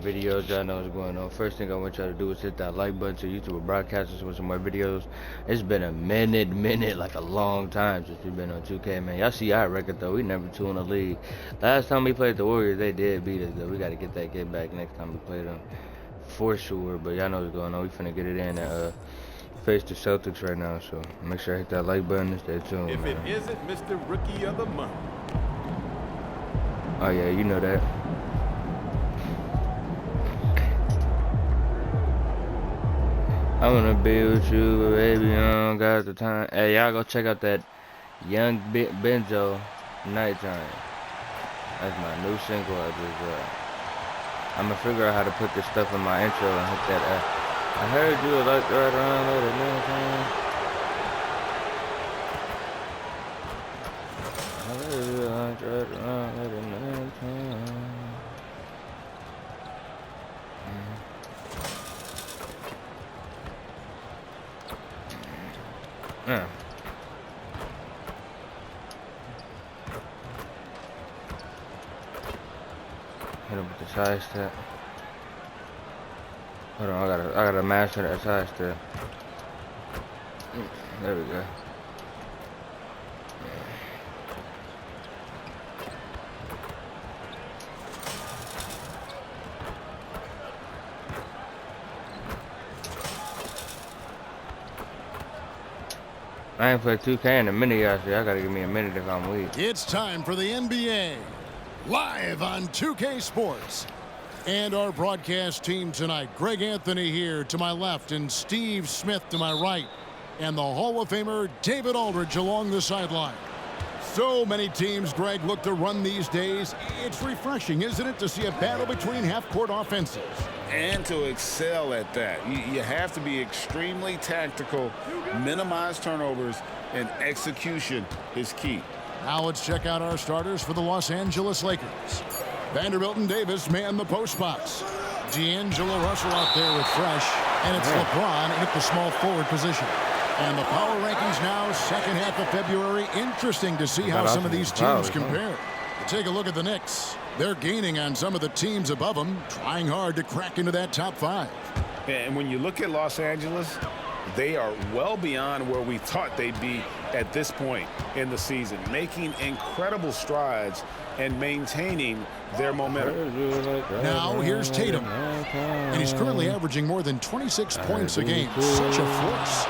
videos. Y'all know what's going on. First thing I want y'all to do is hit that like button so YouTube broadcast us with some more videos. It's been a minute, like a long time since we've been on 2K, man. Y'all see our record though. We number 2 in the league. Last time we played the Warriors, they did beat us though. We gotta get that get back next time we play them for sure. But y'all know what's going on. We finna get it in and face the Celtics right now. So make sure I hit that like button and stay tuned. If it isn't Mr. Rookie of the Month. Oh yeah, you know that. I wanna be with you, but baby, I don't got the time. Hey, y'all go check out that Young Benzo Nighttime. That's my new single I just dropped. I'ma figure out how to put this stuff in my intro and hit that. I heard you like right around at nighttime. I heard you like right around at nighttime. Yeah. Hit him with the side step. Hold on, I gotta master that side step. There we go. I ain't played 2K in a minute, y'all. So y'all gotta give me a minute if I'm weak. It's time for the NBA, live on 2K Sports. And our broadcast team tonight, Greg Anthony here to my left and Steve Smith to my right. And the Hall of Famer David Aldridge along the sideline. So many teams, Greg, look to run these days. It's refreshing, isn't it, to see a battle between half-court offenses? And to excel at that. You have to be extremely tactical, minimize turnovers, and execution is key. Now let's check out our starters for the Los Angeles Lakers. Vanderbilt and Davis man the post box. D'Angelo Russell out there with Fresh. And it's LeBron at the small forward position. And the power rankings now, second half of February. Interesting to see how some of these teams compare. Take a look at the Knicks. They're gaining on some of the teams above them, trying hard to crack into that top 5. And when you look at Los Angeles, they are well beyond where we thought they'd be at this point in the season, making incredible strides and maintaining their momentum. Now here's Tatum, and he's currently averaging more than 26 points a game. Such a force.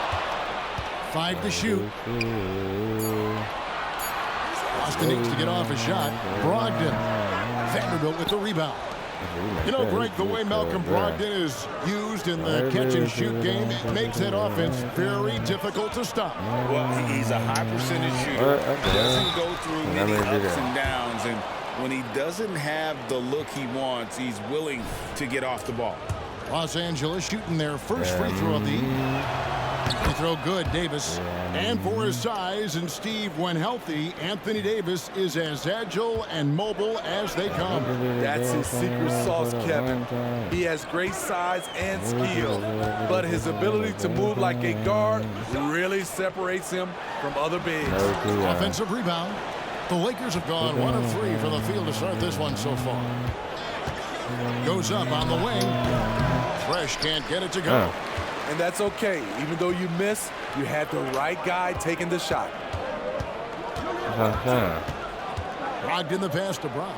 5 to shoot. Boston needs to get off a shot. Brogdon. Vanderbilt with the rebound. You know, Greg, the way Malcolm Brogdon is used in the catch-and-shoot game, it makes that offense very difficult to stop. Well, he's a high-percentage shooter. He doesn't go through many ups and downs, and when he doesn't have the look he wants, he's willing to get off the ball. Los Angeles shooting their first free throw of the evening. Free throw good, Davis. And for his size, and Steve, when healthy, Anthony Davis is as agile and mobile as they come. That's his secret sauce, Kevin. He has great size and skill, but his ability to move like a guard really separates him from other bigs. Offensive rebound. The Lakers have gone 1 of 3 from the field to start this one so far. Goes up on the wing. Fresh can't get it to go. And that's okay. Even though you miss, you had the right guy taking the shot. Locked in the pass to Brown.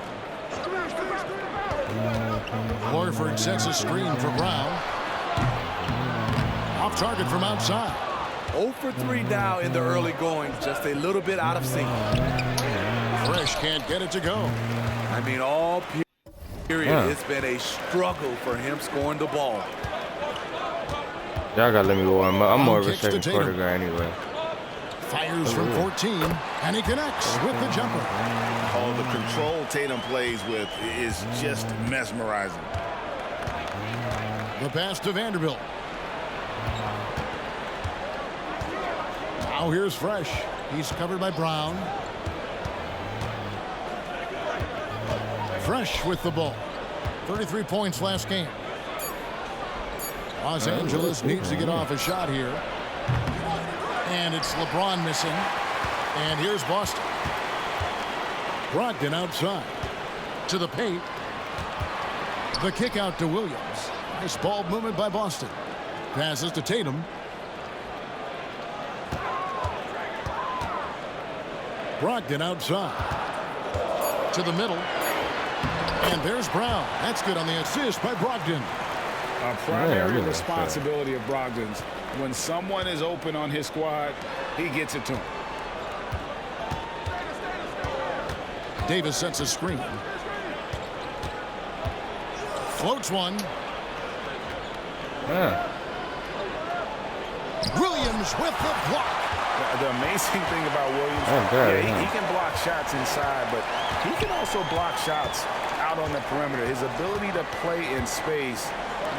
Horford sets a screen for Brown. Off target from outside. 0 for 3 now in the early going. Just a little bit out of sync. Fresh can't get it to go. I mean, all period, it's been a struggle for him scoring the ball. Y'all gotta let me warm up. I'm more of a second quarter guy anyway. Fires from 14, and he connects with the jumper. Oh, the control Tatum plays with is just mesmerizing. The pass to Vanderbilt. Now here's Fresh. He's covered by Brown. Fresh with the ball. 33 points last game. Los Angeles needs to get off a shot here. And it's LeBron missing. And here's Boston. Brogdon outside. To the paint. The kick out to Williams. Nice ball movement by Boston. Passes to Tatum. Brogdon outside. To the middle. And there's Brown. That's good on the assist by Brogdon. A primary responsibility of Brogdon's. When someone is open on his squad, he gets it to him. Davis sets a screen. Floats one. Williams with the block. The amazing thing about Williams, he can block shots inside, but he can also block shots out on the perimeter. His ability to play in space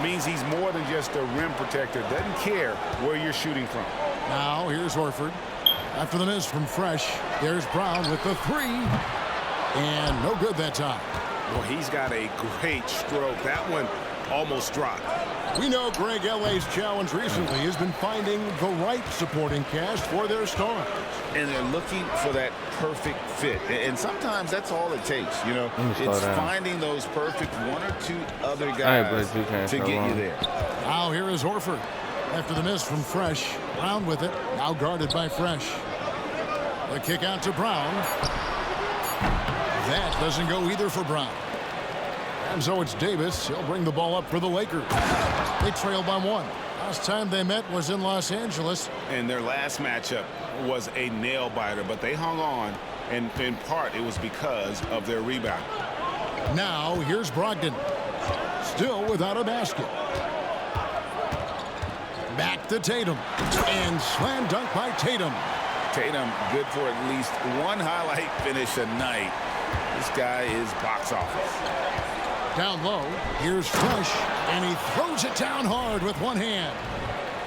means he's more than just a rim protector. Doesn't care where you're shooting from. Now here's Horford. After the miss from Fresh, there's Brown with the three. And no good that time. Well, he's got a great stroke. That one almost dropped. We know Greg LA's challenge recently has been finding the right supporting cast for their stars. And they're looking for that perfect fit. And sometimes that's all it takes, you know. It's finding those perfect one or two other guys to get you there. Now here is Horford. After the miss from Fresh, Brown with it. Now guarded by Fresh. The kick out to Brown. That doesn't go either for Brown. And so it's Davis. He'll bring the ball up for the Lakers. They trail by one. Last time they met was in Los Angeles. And their last matchup was a nail-biter, but they hung on, and in part it was because of their rebound. Now here's Brogdon. Still without a basket. Back to Tatum. And slam dunk by Tatum. Tatum good for at least one highlight finish a night. This guy is box office. Down low, here's Fresh, and he throws it down hard with one hand.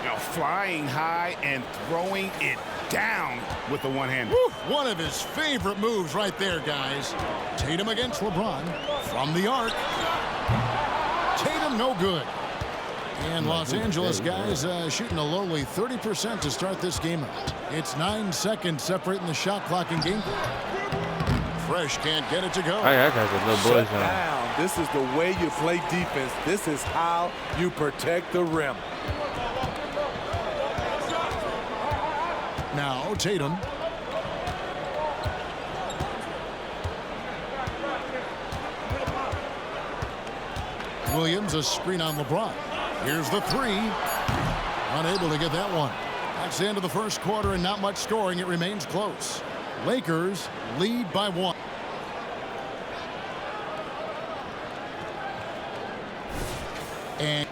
Now flying high and throwing it down with the one hand. One of his favorite moves right there, guys. Tatum against LeBron from the arc. Tatum no good. And Los Angeles guys shooting a lowly 30% to start this game out. It's 9 seconds separating the shot clock and game clock. Fresh can't get it to go. Shut down. This is the way you play defense. This is how you protect the rim. Now Tatum. Williams a screen on LeBron. Here's the three. Unable to get that one. That's the end of the first quarter and not much scoring. It remains close. Lakers lead by one. And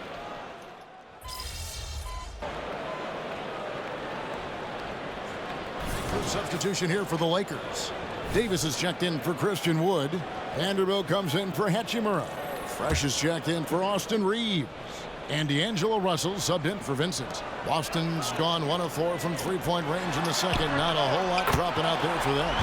substitution here for the Lakers. Davis is checked in for Christian Wood. Vanderbilt comes in for Hachimura. Fresh is checked in for Austin Reeves. And D'Angelo Russell subbed in for Vincent. Boston's gone 1 of 4 from three-point range in the second. Not a whole lot dropping out there for them.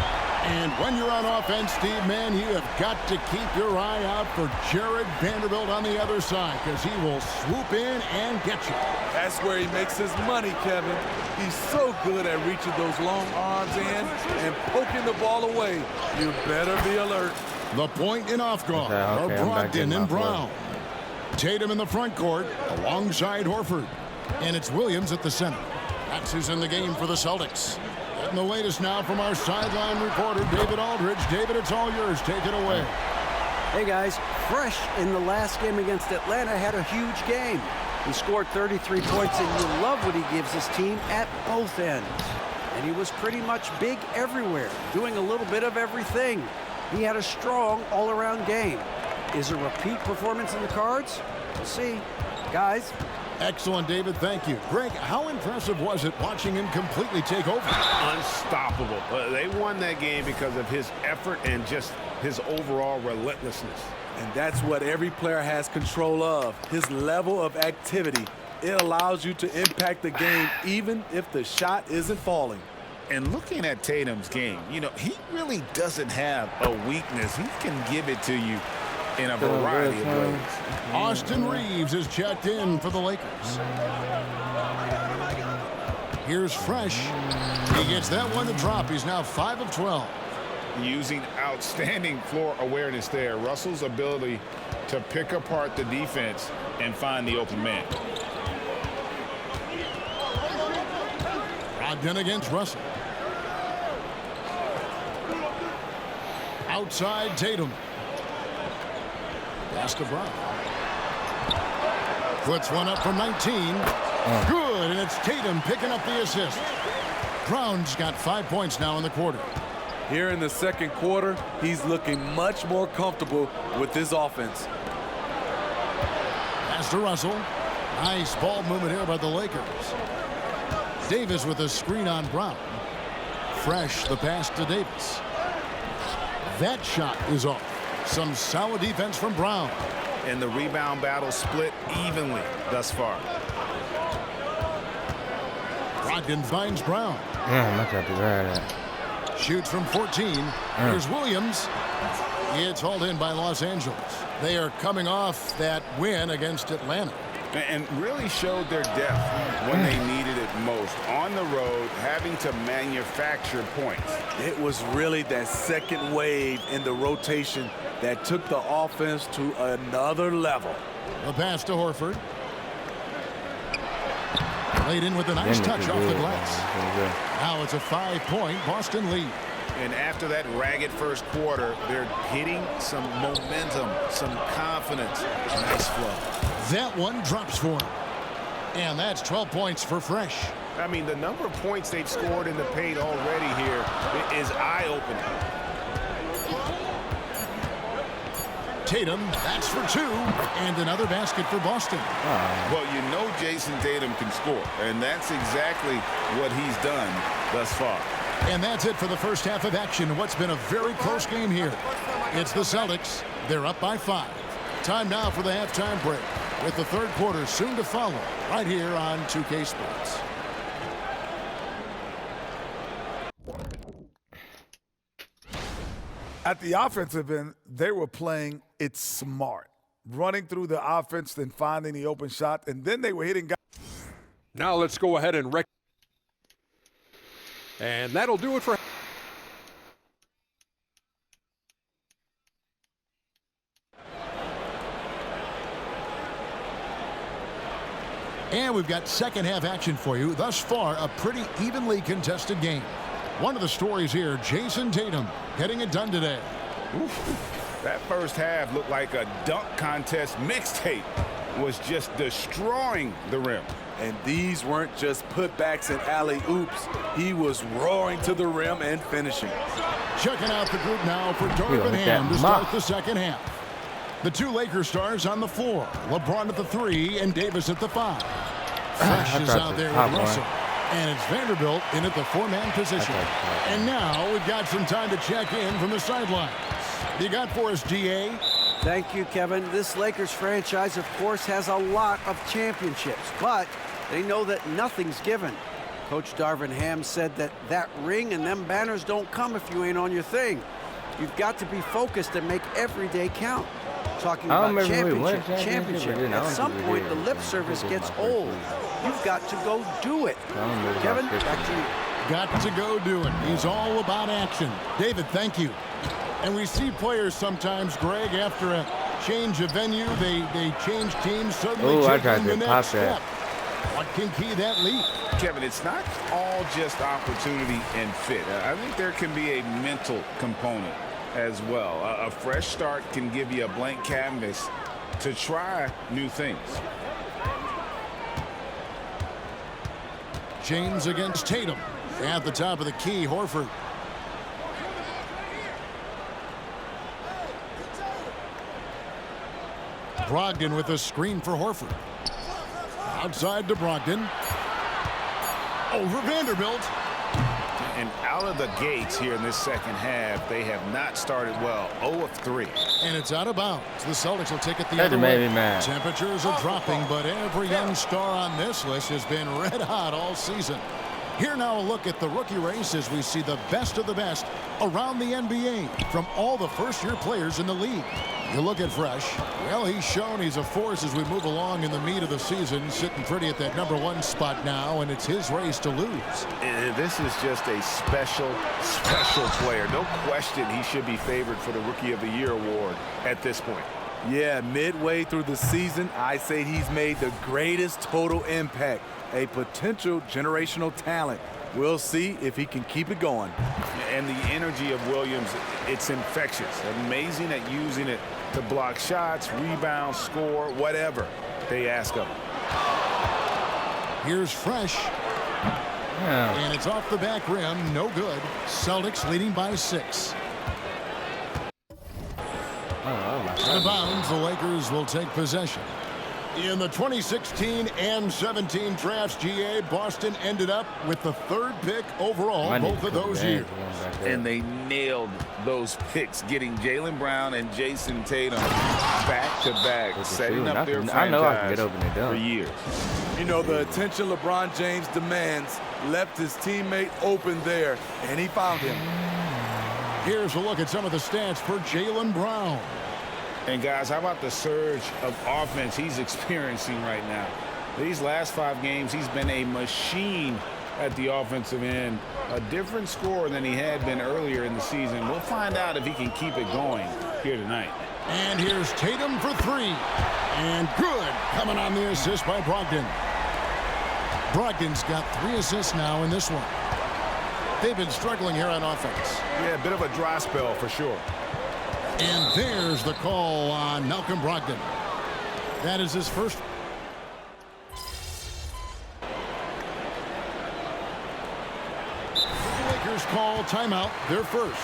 And when you're on offense, Steve, man, you have got to keep your eye out for Jared Vanderbilt on the other side, because he will swoop in and get you. That's where he makes his money, Kevin. He's so good at reaching those long arms in and poking the ball away. You better be alert. The point in off guard are Brogdon and Brown. Tatum in the front court alongside Horford. And it's Williams at the center. That's who's in the game for the Celtics. Getting the latest now from our sideline reporter, David Aldridge. David, it's all yours. Take it away. Hey, guys. Fresh in the last game against Atlanta had a huge game. He scored 33 points, and you love what he gives his team at both ends. And he was pretty much big everywhere, doing a little bit of everything. He had a strong all-around game. Is a repeat performance in the cards? We'll see. Guys. Excellent, David. Thank you. Greg, how impressive was it watching him completely take over? Unstoppable. They won that game because of his effort and just his overall relentlessness. And that's what every player has control of, his level of activity. It allows you to impact the game even if the shot isn't falling. And looking at Tatum's game, you know, he really doesn't have a weakness. He can give it to you in a variety of ways. Austin Reeves is checked in for the Lakers. Here's Fresh. He gets that one to drop. He's now 5 of 12. Using outstanding floor awareness there. Russell's ability to pick apart the defense and find the open man. Brogdon against Russell. Outside Tatum. Pass to Brown. Puts one up from 19. Good, and it's Tatum picking up the assist. Brown's got 5 points now in the quarter. Here in the second quarter, he's looking much more comfortable with this offense. Pass to Russell. Nice ball movement here by the Lakers. Davis with a screen on Brown. Fresh the pass to Davis. That shot is off. Some solid defense from Brown. And the rebound battle split evenly thus far. Brogdon finds Brown. Look at that. Shoots from 14. Here's Williams. It's hauled in by Los Angeles. They are coming off that win against Atlanta. And really showed their depth when they needed it most. On the road, having to manufacture points. It was really that second wave in the rotation that took the offense to another level. The pass to Horford. Laid in with a nice touch off the glass. Now it's a 5-point Boston lead. And after that ragged first quarter, they're hitting some momentum, some confidence. Nice flow. That one drops for him. And that's 12 points for Fresh. I mean, the number of points they've scored in the paint already here is eye-opening. Tatum, that's for 2, and another basket for Boston. Well, you know Jason Tatum can score, and that's exactly what he's done thus far. And that's it for the first half of action. What's been a very close game here. It's the Celtics. They're up by 5. Time now for the halftime break, with the third quarter soon to follow right here on 2K Sports. At the offensive end, they were playing it smart, running through the offense, then finding the open shot, and then they were hitting guys. Now let's go ahead and and that'll do it for. And we've got second half action for you. Thus far, a pretty evenly contested game. One of the stories here, Jason Tatum getting it done today. Oof. That first half looked like a dunk contest mixtape. Was just destroying the rim. And these weren't just putbacks and alley-oops. He was roaring to the rim and finishing. Checking out the group now for Darvin Ham to start the second half. The two Lakers stars on the floor. LeBron at the 3 and Davis at the 5. Fresh is out there with Russell. And it's Vanderbilt in at the 4-man position. And now we've got some time to check in from the sidelines. You got for us, DA? Thank you, Kevin. This Lakers franchise, of course, has a lot of championships, but they know that nothing's given. Coach Darvin Ham said that ring and them banners don't come if you ain't on your thing. You've got to be focused and make every day count. Talking about championship. At some point, the lip service gets old. You've got to go do it. Kevin, back to you. Got to go do it. He's all about action. David, thank you. And we see players sometimes, Greg, after a change of venue, they change teams, suddenly taking the next step. What can key that leap? Kevin, it's not all just opportunity and fit. I think there can be a mental component as well. A fresh start can give you a blank canvas to try new things. James against Tatum. At the top of the key, Horford. Brogdon with a screen for Horford. Outside to Brogdon. Over Vanderbilt. And out of the gates here in this second half, they have not started well. 0 of 3. And it's out of bounds. The Celtics will take it the other way. Temperatures are dropping, but every young star on this list has been red hot all season. Here now a look at the rookie race as we see the best of the best around the NBA from all the first-year players in the league. You look at Fresh. Well, he's shown he's a force as we move along in the meat of the season, sitting pretty at that #1 spot now, and it's his race to lose. And this is just a special player. No question he should be favored for the Rookie of the Year award at this point. Yeah, midway through the season, I say he's made the greatest total impact. A potential generational talent. We'll see if he can keep it going. And the energy of Williams, it's infectious. Amazing at using it to block shots, rebound, score, whatever they ask of him. Here's Fresh. Yeah. And it's off the back rim. No good. Celtics leading by 6. Out of bounds, the Lakers will take possession. In the 2016 and 17 drafts, GA, Boston ended up with the 3rd pick overall both of those years. And they nailed those picks, getting Jaylen Brown and Jason Tatum back-to-back, setting up their franchise for years. You know, the attention LeBron James demands left his teammate open there, and he found him. Here's a look at some of the stats for Jaylen Brown. And guys, how about the surge of offense he's experiencing right now? These last 5 games, he's been a machine at the offensive end. A different scorer than he had been earlier in the season. We'll find out if he can keep it going here tonight. And here's Tatum for 3. And good, coming on the assist by Brogdon. Brogdon's got 3 assists now in this one. They've been struggling here on offense. Yeah, a bit of a dry spell for sure. And there's the call on Malcolm Brogdon. That is his first. The Lakers call timeout, their first.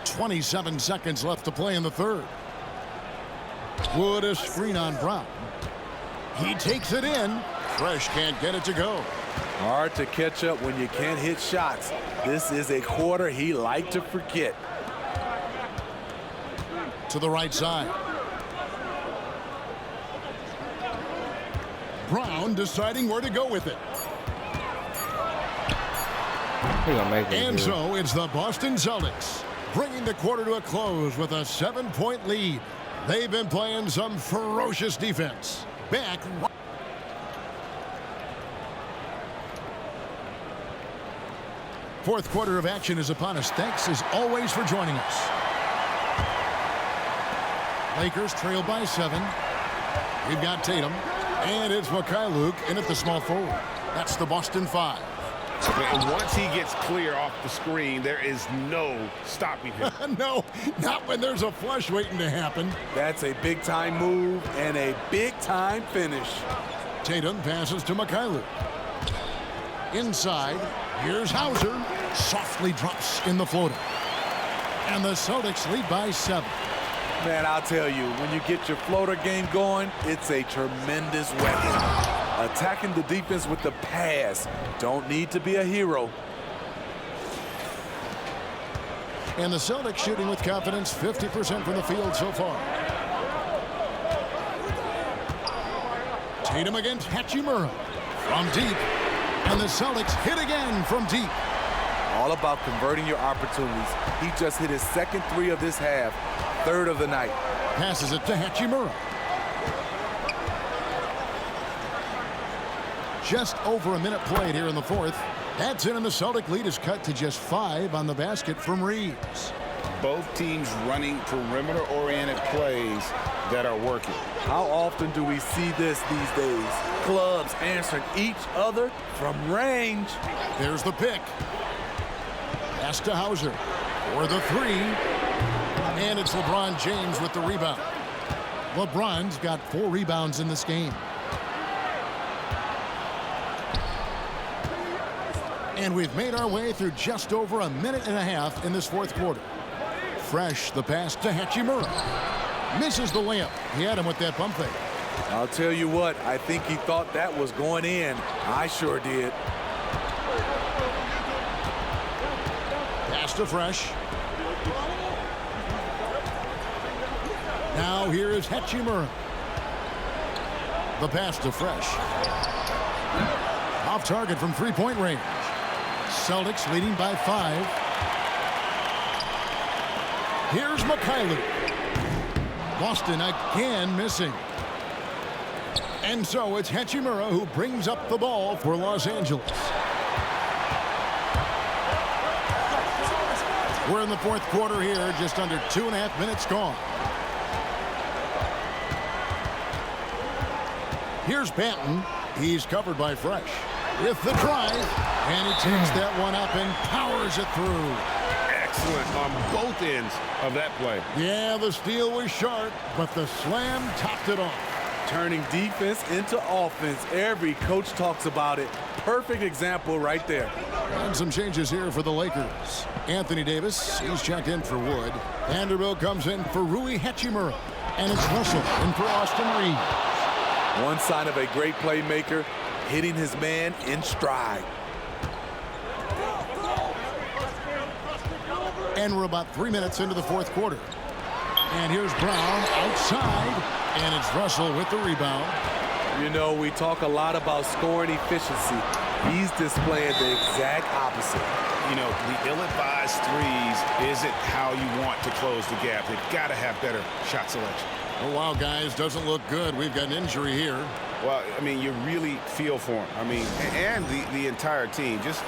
.27 seconds left to play in the 3rd. Wood a screen on Brown. He takes it in. Fresh can't get it to go. Hard to catch up when you can't hit shots. This is a quarter he liked to forget. To the right side. Brown deciding where to go with it. And so it's the Boston Celtics bringing the quarter to a close with a 7-point lead. They've been playing some ferocious defense. Back. Fourth quarter of action is upon us. Thanks as always for joining us. Lakers trail by 7. We've got Tatum. And it's Mikhailuk in at the small forward. That's the Boston 5. And once he gets clear off the screen, there is no stopping him. No, not when there's a flush waiting to happen. That's a big-time move and a big-time finish. Tatum passes to Mikhailuk. Inside, here's Hauser. Softly drops in the floater. And the Celtics lead by 7. Man, I'll tell you, when you get your floater game going, it's a tremendous weapon. Attacking the defense with the pass. Don't need to be a hero. And the Celtics shooting with confidence, 50% from the field so far. Tatum against Hachimura from deep. And the Celtics hit again from deep. All about converting your opportunities. He just hit his 2nd 3 of this half, 3rd of the night. Passes it to Hachimura. Just over a minute played here in the 4th. That's in, and the Celtic lead is cut to just 5 on the basket from Reeves. Both teams running perimeter-oriented plays that are working. How often do we see this these days? Clubs answering each other from range. There's the pick. Pass to Hauser for the 3. And it's LeBron James with the rebound. LeBron's got 4 rebounds in this game. And we've made our way through just over a minute and a half in this 4th quarter. Fresh, the pass to Hachimura. Misses the layup. He had him with that pump fake. I'll tell you what, I think he thought that was going in. I sure did. Pass to Fresh. Now here is Hachimura. The pass to Fresh. Off target from 3-point range. Celtics leading by 5. Here's Mikhailuk. Boston again missing. And so it's Hachimura who brings up the ball for Los Angeles. We're in the fourth quarter here, just under 2.5 minutes gone. Here's Banton. He's covered by Fresh. With the drive, and he takes that one up and powers it through. Excellent on both ends of that play. Yeah, the steal was sharp, but the slam topped it off. Turning defense into offense. Every coach talks about it. Perfect example right there. And some changes here for the Lakers. Anthony Davis, he's checked in for Wood. Vanderbilt comes in for Rui Hachimura. And it's Russell in for Austin Reed. One sign of a great playmaker, hitting his man in stride. And we're about 3 minutes into the fourth quarter. And here's Brown outside. And it's Russell with the rebound. You know, we talk a lot about scoring efficiency. He's displaying the exact opposite. You know, the ill-advised threes isn't how you want to close the gap. They've got to have better shot selection. Oh, wow, guys, doesn't look good. We've got an injury here. Well, I mean, you really feel for him. I mean, and the entire team. Just,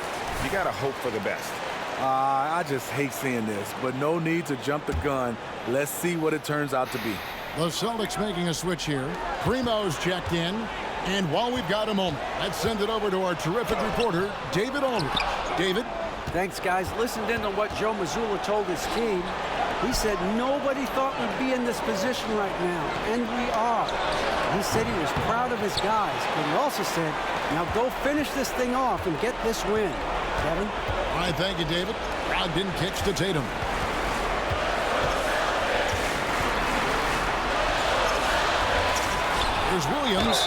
you got to hope for the best. I just hate seeing this, but no need to jump the gun. Let's see what it turns out to be. The Celtics making a switch here. Primo's checked in. And while we've got a moment, let's send it over to our terrific reporter, David Aldridge. David? Thanks, guys. Listened in to what Joe Mazzulla told his team. He said nobody thought we'd be in this position right now, and we are. He said he was proud of his guys, but he also said, now go finish this thing off and get this win. Kevin? All right, thank you, David. Brogdon kicks to Tatum. Here's Williams,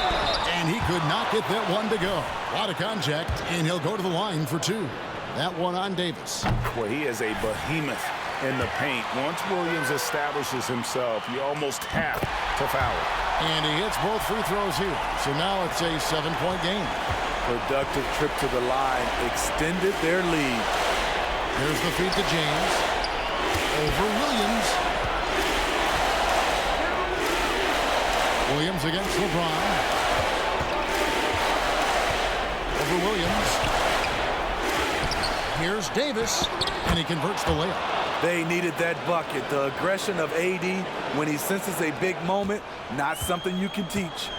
and he could not get that one to go. A lot of contact, and he'll go to the line for two. That one on Davis. Well, he is a behemoth in the paint. Once Williams establishes himself, you almost have to foul it. And he hits both free throws here. So now it's a 7-point game. Productive trip to the line extended their lead. Here's the feed to James. Over Williams. Williams against LeBron. Over Williams. Here's Davis, and he converts the layup. They needed that bucket. The aggression of AD when he senses a big moment, not something you can teach.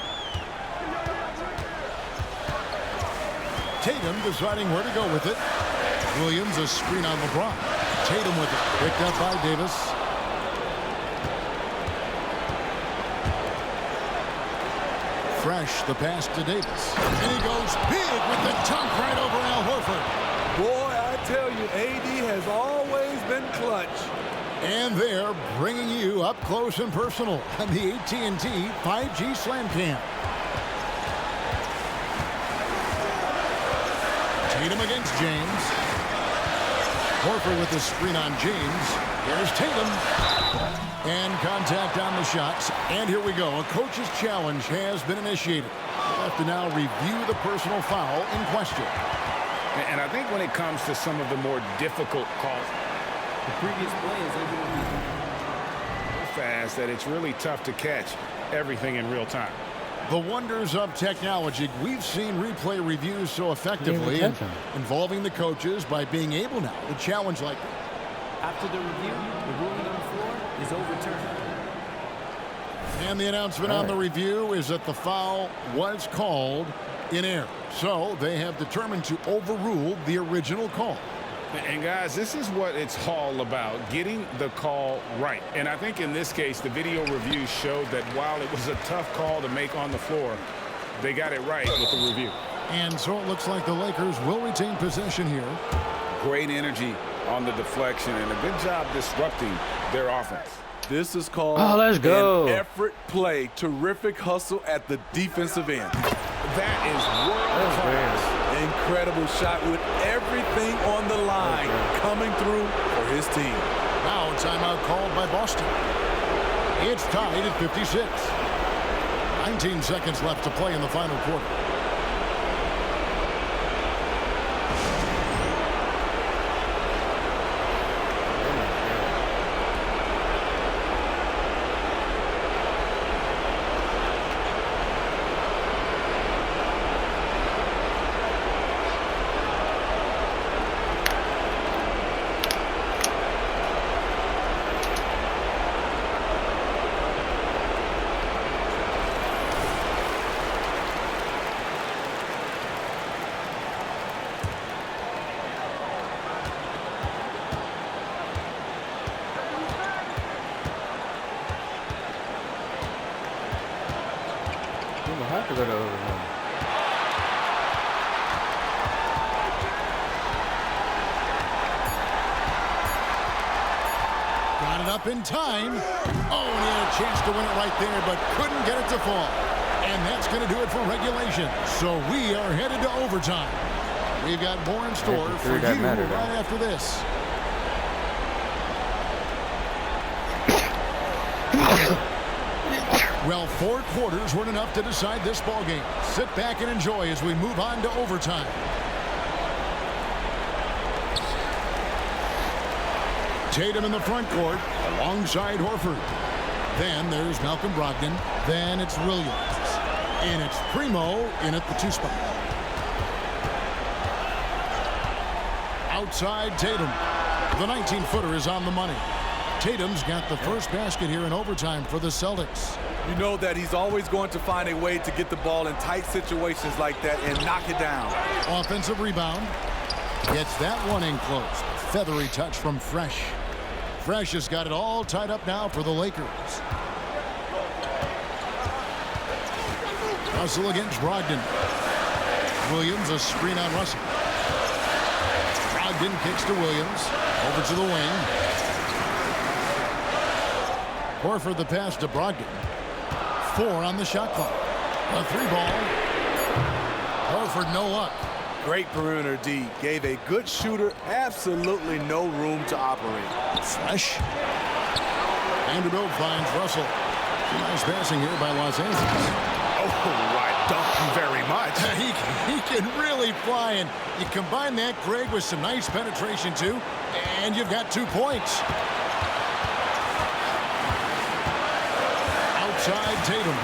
Tatum deciding where to go with it. Williams a screen on LeBron. Tatum with it. Picked up by Davis. Fresh, the pass to Davis. And he goes big with the dunk right over Al Horford. Boy, I tell you, AD has always been clutch. And they're bringing you up close and personal on the AT&T 5G Slam Cam. Tatum against James. Horford with the screen on James. Here's Tatum. And contact on the shots. And here we go. A coach's challenge has been initiated. We'll have to now review the personal foul in question. And I think when it comes to some of the more difficult calls, the previous play is able to be so fast that it's really tough to catch everything in real time. The wonders of technology. We've seen replay reviews so effectively involving the coaches by being able now to challenge like that. After the review, the ruling on the floor is overturned. And the announcement on the review is that the foul was called in error. So they have determined to overrule the original call. And guys, this is what it's all about, getting the call right. And I think in this case, the video review showed that while it was a tough call to make on the floor, they got it right with the review. And so it looks like the Lakers will retain possession here. Great energy on the deflection and a good job disrupting their offense. This is called let's go. an effort play. Terrific hustle at the defensive end. That is world class. Incredible shot with everything on the line coming through for his team. Now a timeout called by Boston. It's tied at 56. 19 seconds left to play in the final quarter. to go to overtime. Got it up in time. Oh, and he had a chance to win it right there, but couldn't get it to fall. And that's going to do it for regulation. So we are headed to overtime. We've got more in store for you right after this. Well, 4 quarters weren't enough to decide this ball game. Sit back and enjoy as we move on to overtime. Tatum in the front court alongside Horford. Then there's Malcolm Brogdon. Then it's Williams. And it's Primo in at the 2 spot. Outside Tatum. The 19-footer is on the money. Tatum's got the first basket here in overtime for the Celtics. You know that he's always going to find a way to get the ball in tight situations like that and knock it down. Offensive rebound. Gets that one in close. Feathery touch from Fresh. Fresh has got it all tied up now for the Lakers. Russell against Brogdon. Williams a screen on Russell. Brogdon kicks to Williams. Over to the wing. Horford the pass to Brogdon. 4 on the shot clock. A 3-ball. Horford no luck. Great perimeter D. Gave a good shooter absolutely no room to operate. Fresh. Vanderbilt finds Russell. Nice passing here by Los Angeles. Oh, right. Thank you very much. He can really fly, and you combine that, Greg, with some nice penetration, too, and you've got 2 points. Outside Tatum.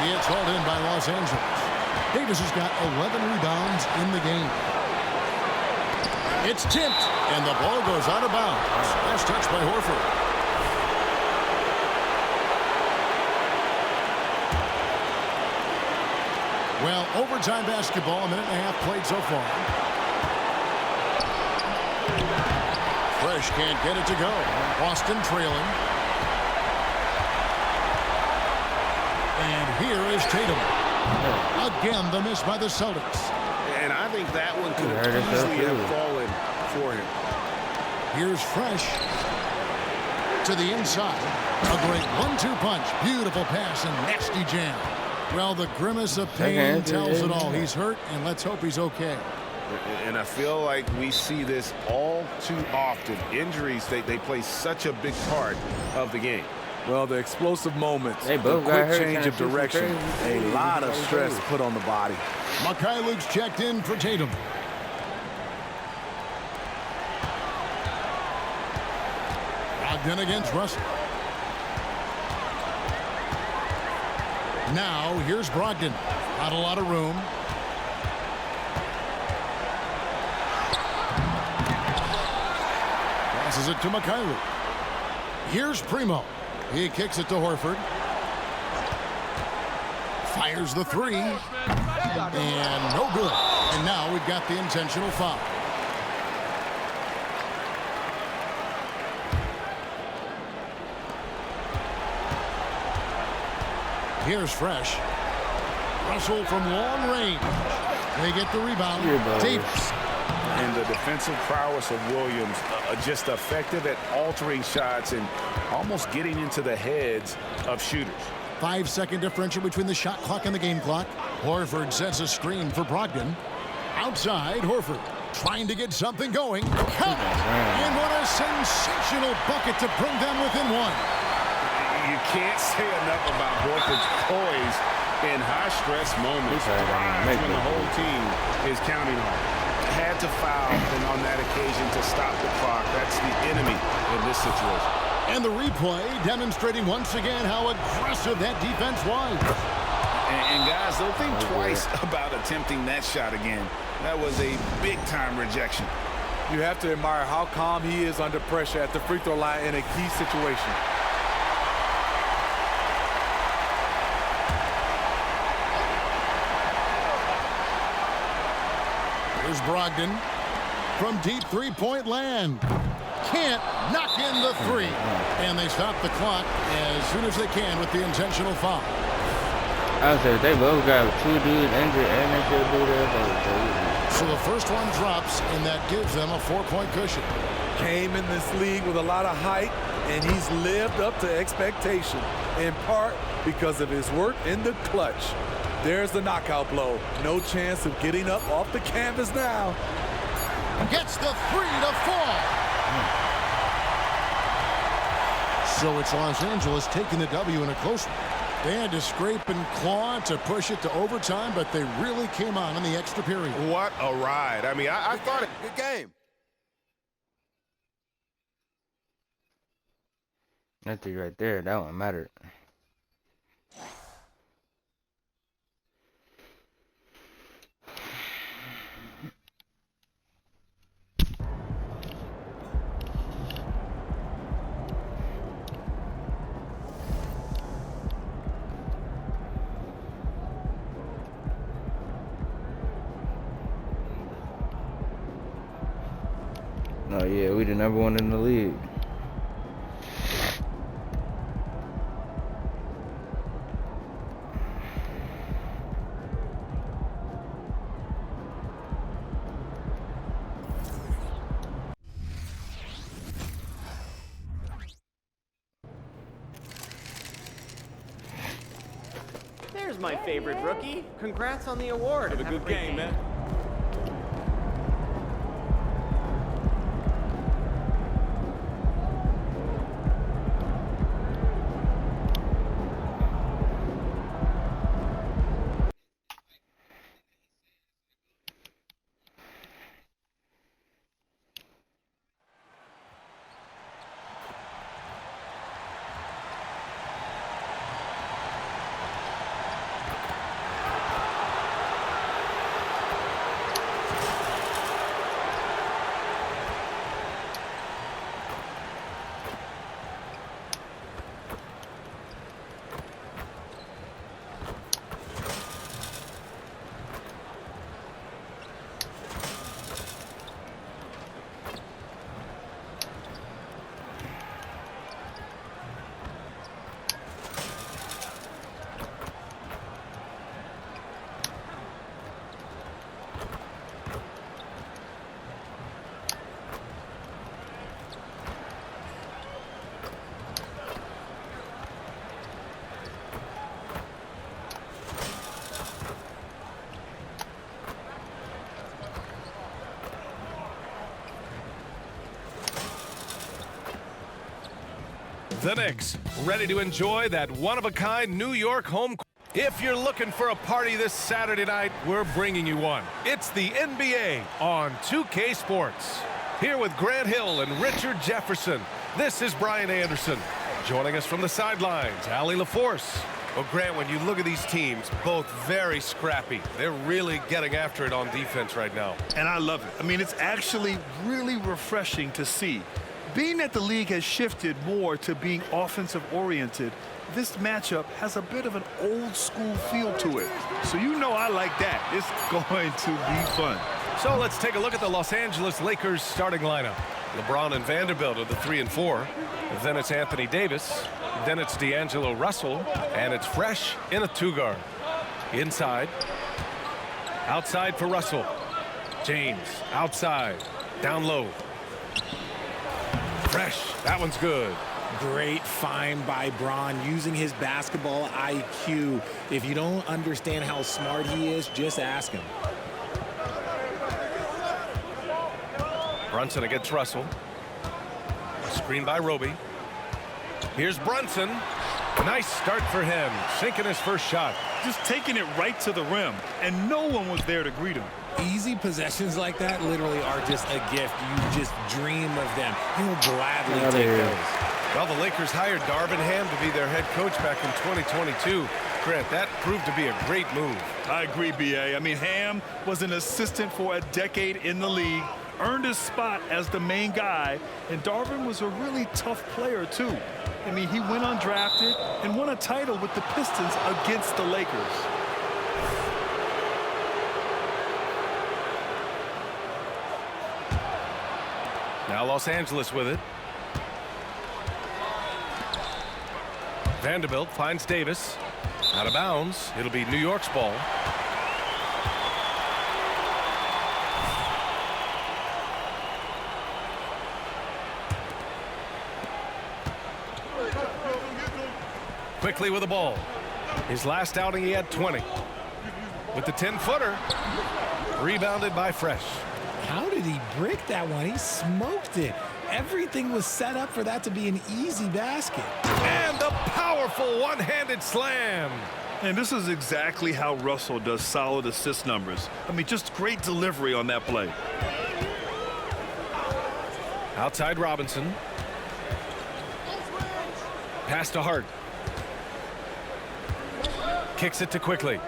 It's hauled in by Los Angeles. Davis has got 11 rebounds in the game. It's tipped, and the ball goes out of bounds. Last touch by Horford. Well, overtime basketball, a minute and a half played so far. Fresh can't get it to go. Boston trailing. And here is Tatum. Again, the miss by the Celtics. And I think that one could have easily have fallen for him. Here's Fresh to the inside. A great 1-2 punch. Beautiful pass and nasty jam. Well, the grimace of pain tells it all. He's hurt, and let's hope he's okay. And I feel like we see this all too often. Injuries, they play such a big part of the game. Well, the explosive moments, They the both got quick hurt, change kinda of direction, crazy. a lot of stress put on the body. Luke's checked in for Tatum. Brogdon against Russell. Now, here's Brogdon. Not a lot of room. Passes it to Mikhailiuk. Here's Primo. He kicks it to Horford. Fires the 3. And no good. And now we've got the intentional foul. Here's Fresh. Russell from long range. They get the rebound. Davis. And the defensive prowess of Williams, just effective at altering shots and almost getting into the heads of shooters. 5-second differential between the shot clock and the game clock. Horford sets a screen for Brogdon. Outside, Horford trying to get something going. Count! And what a sensational bucket to bring them within 1. You can't say enough about Horford's poise in high-stress moments. Thrives when the whole team is counting on him. Had to foul and on that occasion to stop the clock. That's the enemy in this situation. And the replay demonstrating once again how aggressive that defense was. And guys, don't think twice about attempting that shot again. That was a big-time rejection. You have to admire how calm he is under pressure at the free throw line in a key situation. Here's Brogdon from deep three-point land. can't knock in the three. And they stop the clock as soon as they can with the intentional foul. I said they both got 2 dudes injured and they should do that. So the first one drops, and that gives them a 4-point cushion. Came in this league with a lot of height, and he's lived up to expectation, in part because of his work in the clutch. There's the knockout blow. No chance of getting up off the canvas now. Gets the 3 to fall. So it's Los Angeles taking the W in a close one. They had to scrape and claw to push it to overtime, but they really came on in the extra period. What a ride. I mean, I thought it. Good game. That thing right there, that one mattered. Oh yeah, we the #1 in the league. There's my favorite rookie. Congrats on the award. Have a good game, man. The Knicks, ready to enjoy that one-of-a-kind New York home. If you're looking for a party this Saturday night, we're bringing you one. It's the NBA on 2K Sports. Here with Grant Hill and Richard Jefferson, this is Brian Anderson. Joining us from the sidelines, Allie LaForce. Well, Grant, when you look at these teams, both very scrappy. They're really getting after it on defense right now. And I love it. I mean, it's actually really refreshing to see. Being that the league has shifted more to being offensive-oriented, this matchup has a bit of an old-school feel to it. So you know I like that. It's going to be fun. So let's take a look at the Los Angeles Lakers starting lineup. LeBron and Vanderbilt are the 3 and 4. Then it's Anthony Davis. Then it's D'Angelo Russell. And it's Fresh in a 2-guard. Inside. Outside for Russell. James outside. Down low. Fresh. That one's good. Great find by Bron using his basketball IQ. If you don't understand how smart he is, just ask him. Brunson against Russell. Screen by Roby. Here's Brunson. Nice start for him. Sinking his first shot. Just taking it right to the rim, and no one was there to greet him. Easy possessions like that literally are just a gift. You just dream of them. He'll gladly take those. Well, the Lakers hired Darvin Ham to be their head coach back in 2022. Grant, that proved to be a great move. I agree, B.A. I mean, Ham was an assistant for a decade in the league, earned his spot as the main guy, and Darvin was a really tough player, too. I mean, he went undrafted and won a title with the Pistons against the Lakers. Now Los Angeles with it. Vanderbilt finds Davis. Out of bounds. It'll be New York's ball. Quickly with the ball. His last outing, he had 20. With the 10-footer. Rebounded by Fresh. How did he brick that one? He smoked it. Everything was set up for that to be an easy basket. And the powerful one-handed slam. And this is exactly how Russell does solid assist numbers. I mean, just great delivery on that play. Outside Robinson. Pass to Hart. Kicks it to Quickly.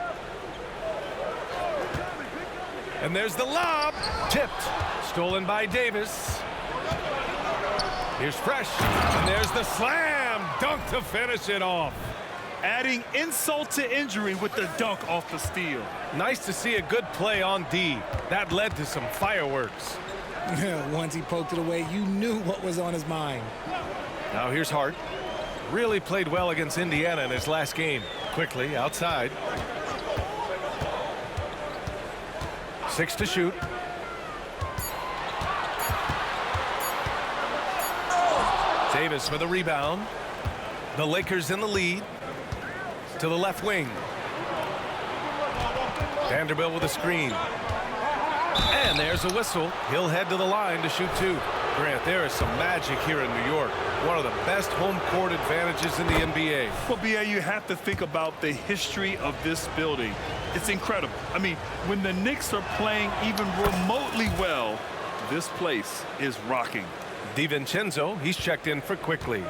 And there's the lob. Tipped. Stolen by Davis. Here's Fresh. And there's the slam. Dunk to finish it off. Adding insult to injury with the dunk off the steal. Nice to see a good play on D. That led to some fireworks. Once he poked it away, you knew what was on his mind. Now here's Hart. Really played well against Indiana in his last game. Quickly outside. 6 to shoot. Davis for the rebound. The Lakers in the lead. To the left wing. Vanderbilt with a screen. And there's a whistle. He'll head to the line to shoot 2. Grant, there is some magic here in New York. One of the best home court advantages in the NBA. Well, B.A., you have to think about the history of this building. It's incredible. I mean, when the Knicks are playing even remotely well, this place is rocking. DiVincenzo, he's checked in for Quickly.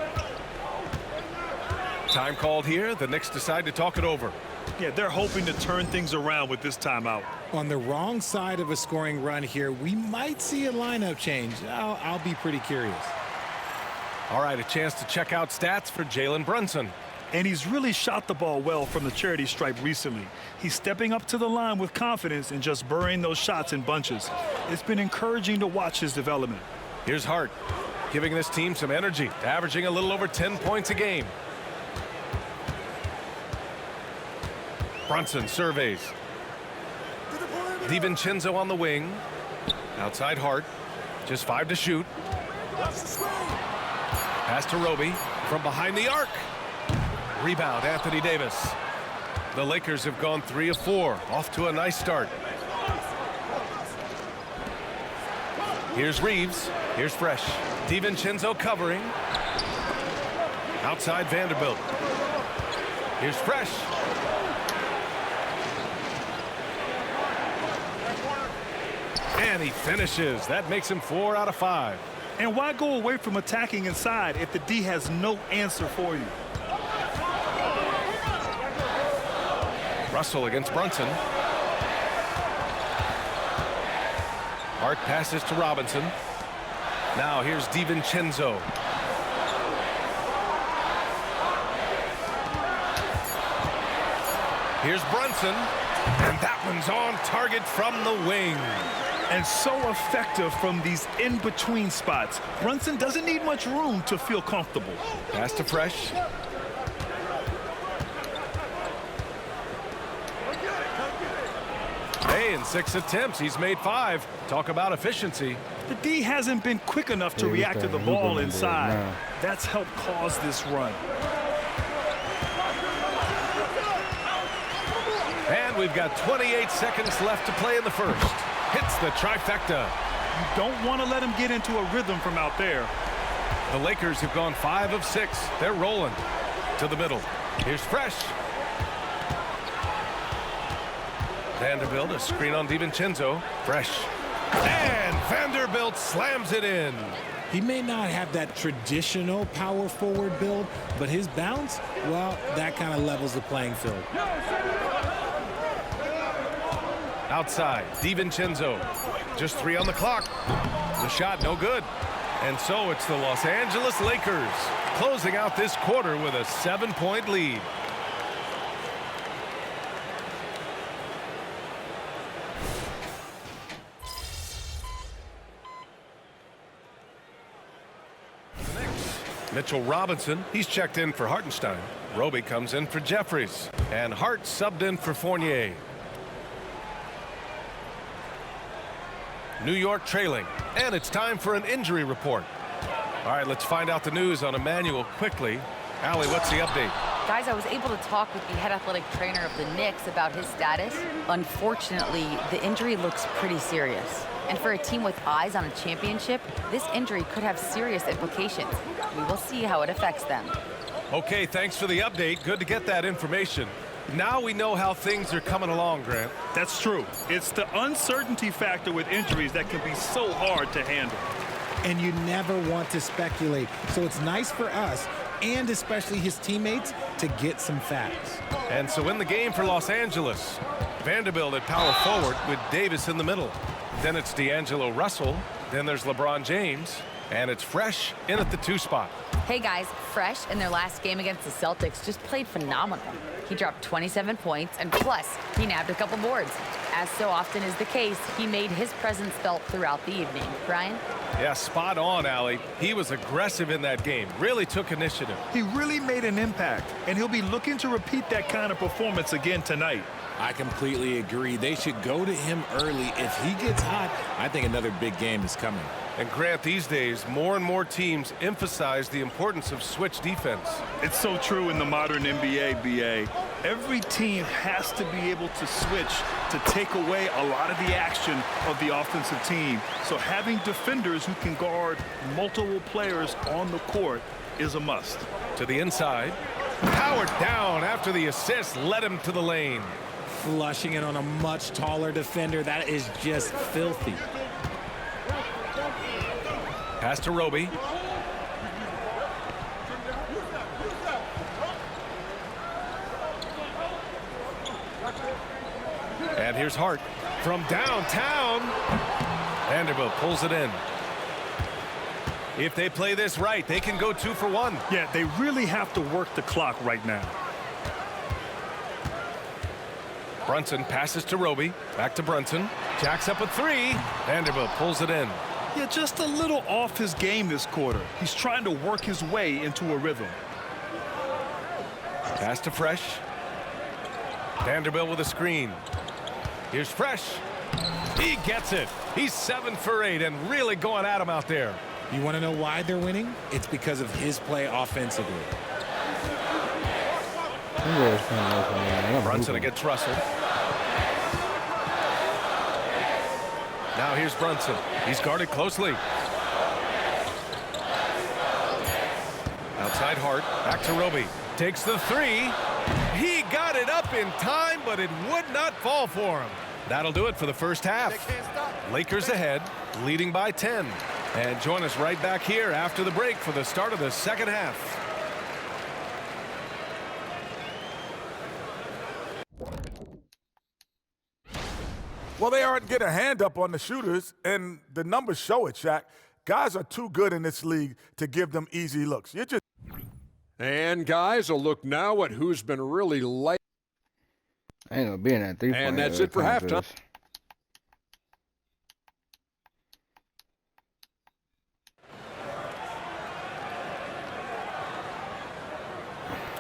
Time called here. The Knicks decide to talk it over. Yeah, they're hoping to turn things around with this timeout. On the wrong side of a scoring run here, we might see a lineup change. I'll be pretty curious. All right, a chance to check out stats for Jalen Brunson. And he's really shot the ball well from the charity stripe recently. He's stepping up to the line with confidence and just burying those shots in bunches. It's been encouraging to watch his development. Here's Hart, giving this team some energy, averaging a little over 10 points a game. Brunson surveys. DiVincenzo on the wing. Outside Hart. Just 5 to shoot. Pass to Roby from behind the arc. Rebound, Anthony Davis. The Lakers have gone 3 of 4. Off to a nice start. Here's Reeves. Here's Fresh. DiVincenzo covering. Outside Vanderbilt. Here's Fresh. And he finishes. That makes him 4 out of 5. And why go away from attacking inside if the D has no answer for you? Russell against Brunson. Hart passes to Robinson. Now here's DiVincenzo. Here's Brunson. And that one's on target from the wing. And so effective from these in-between spots. Brunson doesn't need much room to feel comfortable. Pass to Fresh. Hey, in 6 attempts, he's made 5. Talk about efficiency. The D hasn't been quick enough to react to the ball inside. That's helped cause this run. And we've got 28 seconds left to play in the first. Hits the trifecta. You don't want to let him get into a rhythm from out there. The Lakers have gone 5 of 6. They're rolling to the middle. Here's Fresh. Vanderbilt, a screen on DiVincenzo. Fresh. And Vanderbilt slams it in. He may not have that traditional power forward build, but his bounce, well, that kind of levels the playing field. Outside, DiVincenzo. Just 3 on the clock. The shot no good. And so it's the Los Angeles Lakers closing out this quarter with a 7-point lead. Mitchell Robinson, he's checked in for Hartenstein. Roby comes in for Jeffries. And Hart subbed in for Fournier. New York trailing. And it's time for an injury report. All right, let's find out the news on Emmanuel quickly. Allie, what's the update? Guys, I was able to talk with the head athletic trainer of the Knicks about his status. Unfortunately, the injury looks pretty serious. And for a team with eyes on a championship, this injury could have serious implications. We will see how it affects them. Okay, thanks for the update. Good to get that information. Now we know how things are coming along, Grant. That's true. It's the uncertainty factor with injuries that can be so hard to handle. And you never want to speculate. So it's nice for us, and especially his teammates, to get some facts. And so in the game for Los Angeles, Vanderbilt at power forward with Davis in the middle. Then it's D'Angelo Russell. Then there's LeBron James. And it's Fresh in at the 2 spot. Hey guys, Fresh in their last game against the Celtics just played phenomenal. He dropped 27 points, and plus, he nabbed a couple boards. As so often is the case, he made his presence felt throughout the evening. Brian? Yeah, spot on, Allie. He was aggressive in that game. Really took initiative. He really made an impact, and he'll be looking to repeat that kind of performance again tonight. I completely agree. They should go to him early. If he gets hot, I think another big game is coming. And Grant, these days, more and more teams emphasize the importance of switch defense. It's so true in the modern NBA, BA. Every team has to be able to switch to take away a lot of the action of the offensive team. So having defenders who can guard multiple players on the court is a must. To the inside. Powered down after the assist led him to the lane. Flushing it on a much taller defender. That is just filthy. Pass to Roby. And here's Hart from downtown. Vanderbilt pulls it in. If they play this right, they can go 2 for 1. Yeah, they really have to work the clock right now. Brunson passes to Roby. Back to Brunson. Jacks up a 3. Vanderbilt pulls it in. Yeah, just a little off his game this quarter. He's trying to work his way into a rhythm. Pass to Fresh. Vanderbilt with a screen. Here's Fresh. He gets it. He's 7 for 8 and really going at him out there. You want to know why they're winning? It's because of his play offensively. Brunson against Russell. Now here's Brunson. He's guarded closely. Outside Hart. Back to Roby. Takes the 3. He got it up in time, but it would not fall for him. That'll do it for the first half. Lakers ahead, leading by 10. And join us right back here after the break for the start of the second half. Well, they aren't getting a hand up on the shooters, and the numbers show it, Shaq. Guys are too good in this league to give them easy looks. You're just... And, guys, a look now at who's been really light. I ain't gonna be in that 3-point. And that's it for halftime.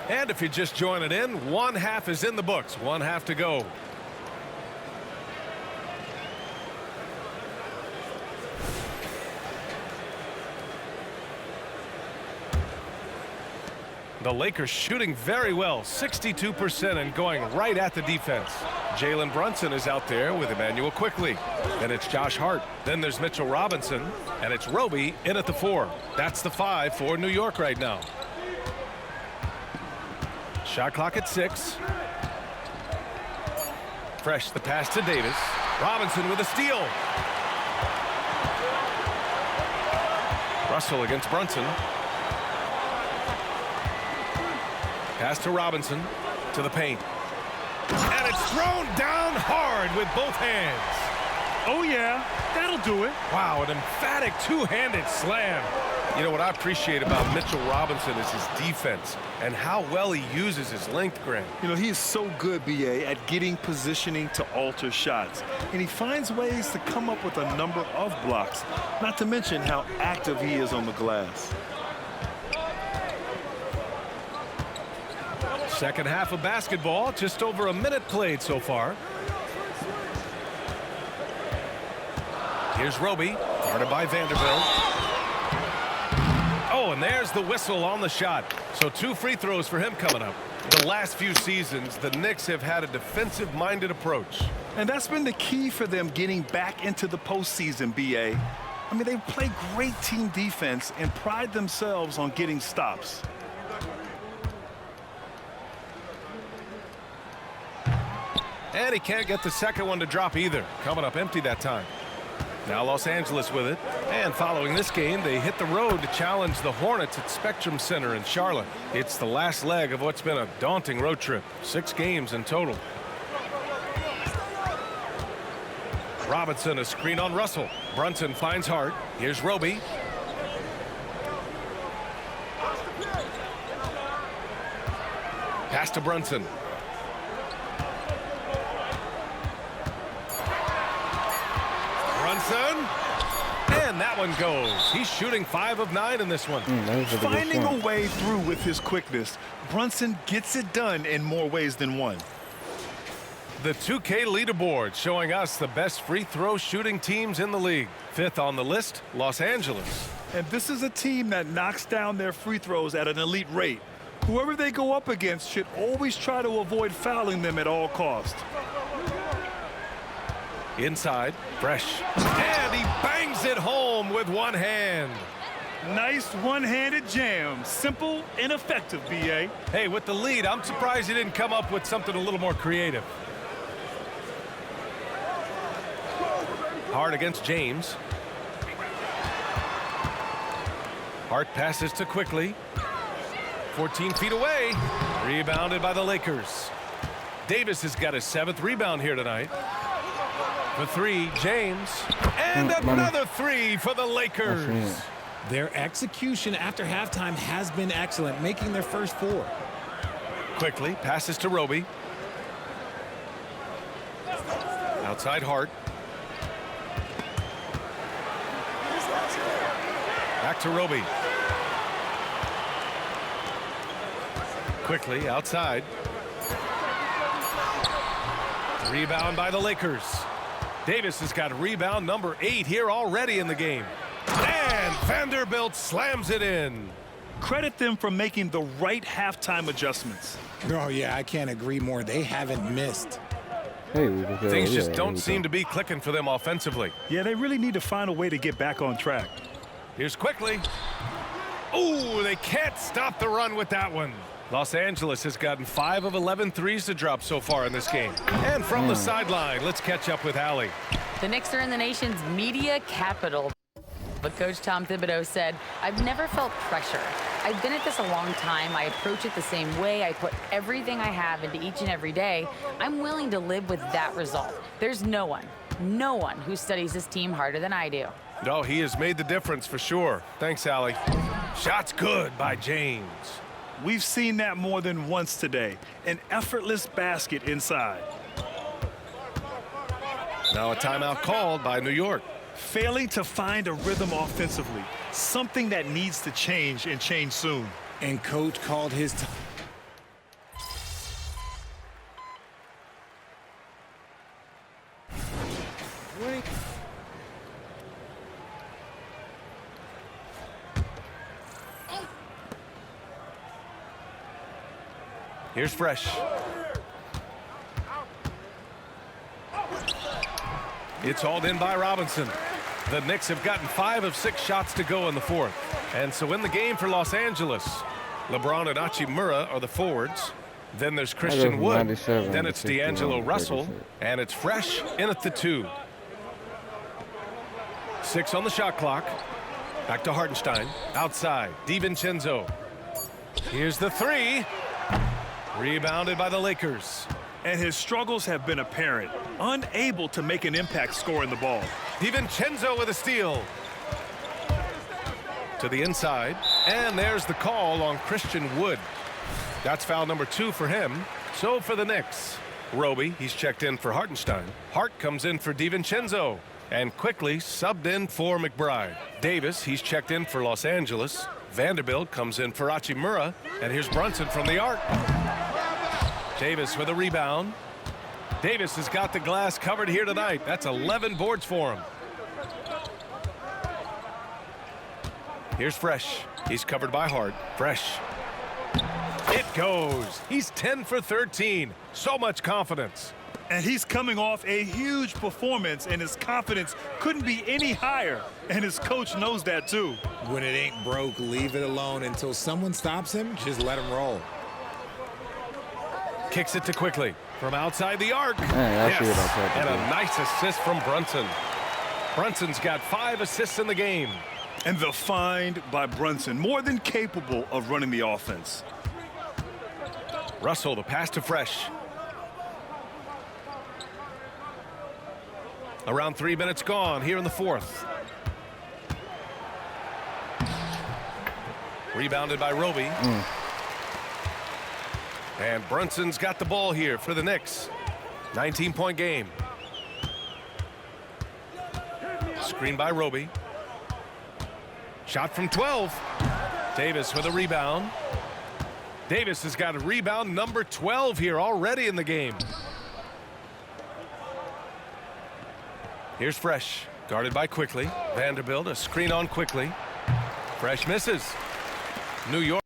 And if you're just joining in, 1 half is in the books. 1 half to go. The Lakers shooting very well, 62% and going right at the defense. Jalen Brunson is out there with Emmanuel quickly. Then it's Josh Hart. Then there's Mitchell Robinson. And it's Roby in at the 4. That's the 5 for New York right now. Shot clock at 6. Fresh the pass to Davis. Robinson with a steal. Russell against Brunson. Pass to Robinson, to the paint. And it's thrown down hard with both hands. Oh, yeah, that'll do it. Wow, an emphatic two-handed slam. You know, what I appreciate about Mitchell Robinson is his defense and how well he uses his length, Grant. You know, he is so good, BA, at getting positioning to alter shots. And he finds ways to come up with a number of blocks, not to mention how active he is on the glass. Second half of basketball, just over a minute played so far. Here's Roby, guarded by Vanderbilt. Oh, and there's the whistle on the shot. So 2 free throws for him coming up. The last few seasons, the Knicks have had a defensive-minded approach. And that's been the key for them getting back into the postseason, B.A. I mean, they play great team defense and pride themselves on getting stops. And he can't get the second one to drop either. Coming up empty that time. Now Los Angeles with it. And following this game, they hit the road to challenge the Hornets at Spectrum Center in Charlotte. It's the last leg of what's been a daunting road trip. 6 games in total. Robinson, a screen on Russell. Brunson finds Hart. Here's Roby. Pass to Brunson. Brunson. And that one goes. He's shooting 5 of 9 in this one. Finding a way through with his quickness, Brunson gets it done in more ways than one. The 2K leaderboard showing us the best free throw shooting teams in the league. 5th on the list, Los Angeles. And this is a team that knocks down their free throws at an elite rate. Whoever they go up against should always try to avoid fouling them at all costs. Inside, Fresh. And he bangs it home with one hand. Nice one-handed jam. Simple and effective, B.A. Hey, with the lead, I'm surprised he didn't come up with something a little more creative. Hart against James. Hart passes to Quickly. 14 feet away. Rebounded by the Lakers. Davis has got his 7th rebound here tonight. For 3, James. And another 3 for the Lakers. Their execution after halftime has been excellent, making their first 4. Quickly passes to Roby. Outside Hart. Back to Roby. Quickly outside. Rebound by the Lakers. Davis has got rebound number 8 here already in the game. And Vanderbilt slams it in. Credit them for making the right halftime adjustments. Oh, yeah, I can't agree more. They haven't missed. Things just don't seem to be clicking for them offensively. Yeah, they really need to find a way to get back on track. Here's Quickly. Ooh, they can't stop the run with that one. Los Angeles has gotten 5 of 11 threes to drop so far in this game. And from the sideline, let's catch up with Allie. The Knicks are in the nation's media capital. But Coach Tom Thibodeau said, I've never felt pressure. I've been at this a long time. I approach it the same way. I put everything I have into each and every day. I'm willing to live with that result. There's no one who studies this team harder than I do. No, he has made the difference for sure. Thanks, Allie. Shot's good by James. We've seen that more than once today. An effortless basket inside. Now a timeout called by New York. Failing to find a rhythm offensively. Something that needs to change and change soon. And coach called his time. Here's Fresh. It's hauled in by Robinson. The Knicks have gotten 5 of 6 shots to go in the 4th. And so in the game for Los Angeles, LeBron and Hachimura are the forwards. Then there's Christian Wood. Then it's D'Angelo Russell. And it's Fresh in at the 2. 6 on the shot clock. Back to Hartenstein. Outside, DiVincenzo. Here's the 3. Rebounded by the Lakers. And his struggles have been apparent. Unable to make an impact scoring the ball. DiVincenzo with a steal. To the inside. And there's the call on Christian Wood. That's foul number 2 for him. So for the Knicks, Roby, he's checked in for Hartenstein. Hart comes in for DiVincenzo. And Quickly subbed in for McBride. Davis, he's checked in for Los Angeles. Vanderbilt comes in for Hachimura. And here's Brunson from the arc. Davis with a rebound. Davis has got the glass covered here tonight. That's 11 boards for him. Here's Fresh. He's covered by Hart. Fresh. It goes. He's 10 for 13. So much confidence. And he's coming off a huge performance, and his confidence couldn't be any higher. And his coach knows that, too. When it ain't broke, leave it alone. Until someone stops him, just let him roll. Kicks it to Quickly from outside the arc. Yes. And a nice assist from Brunson. Brunson's got 5 assists in the game. And the find by Brunson, more than capable of running the offense. Russell, the pass to Fresh. Around 3 minutes gone here in the fourth. Rebounded by Roby. And Brunson's got the ball here for the Knicks. 19-point game. Screen by Roby. Shot from 12. Davis with a rebound. Davis has got a rebound number 12 here already in the game. Here's Fresh, guarded by Quickly. Vanderbilt, a screen on Quickly. Fresh misses. New York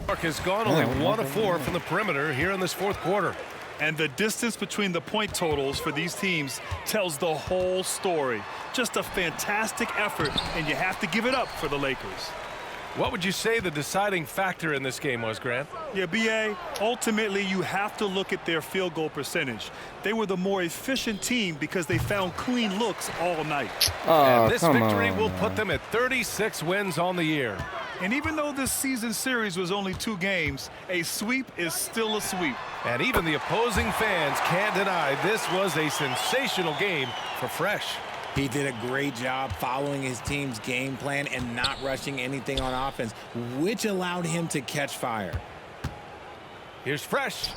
has gone only 1 of 4 from the perimeter here in this fourth quarter. And the distance between the point totals for these teams tells the whole story. Just a fantastic effort, and you have to give it up for the Lakers. What would you say the deciding factor in this game was, Grant? Yeah, B.A., ultimately you have to look at their field goal percentage. They were the more efficient team because they found clean looks all night. And this victory will put them at 36 wins on the year. And even though this season series was only 2 games, a sweep is still a sweep. And even the opposing fans can't deny this was a sensational game for Fresh. He did a great job following his team's game plan and not rushing anything on offense, which allowed him to catch fire. Here's Fresh.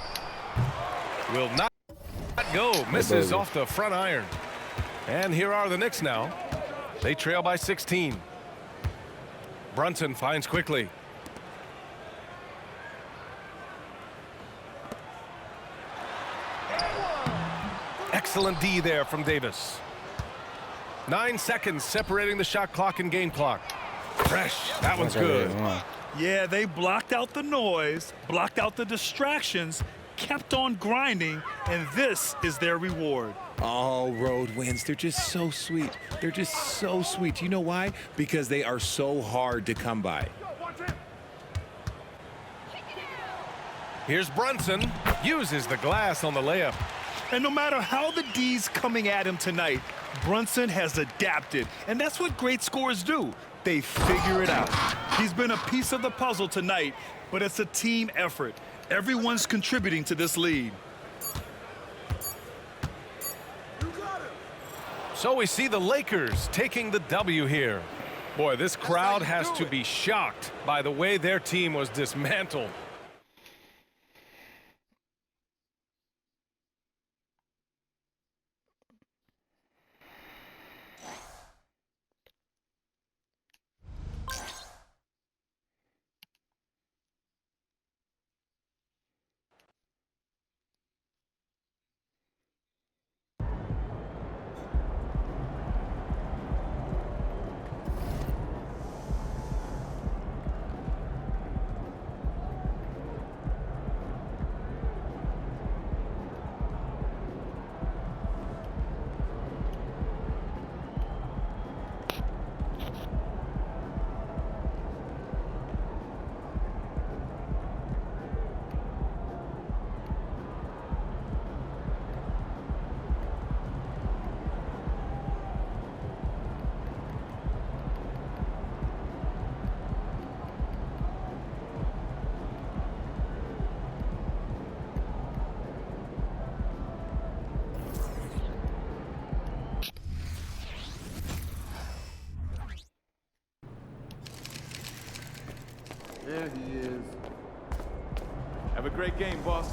Will not go. Misses off the front iron. And here are the Knicks now. They trail by 16. Brunson finds Quickly. Excellent D there from Davis. 9 seconds separating the shot clock and game clock. Fresh. That one's good. Yeah, they blocked out the noise, blocked out the distractions, kept on grinding, and this is their reward. Oh, road wins. They're just so sweet. They're just so sweet. You know why? Because they are so hard to come by. Here's Brunson. Uses the glass on the layup. And no matter how the D's coming at him tonight, Brunson has adapted. And that's what great scorers do. They figure it out. He's been a piece of the puzzle tonight, but it's a team effort. Everyone's contributing to this lead. So we see the Lakers taking the W here. Boy, this crowd has to be shocked by the way their team was dismantled. There he is. Have a great game, boss.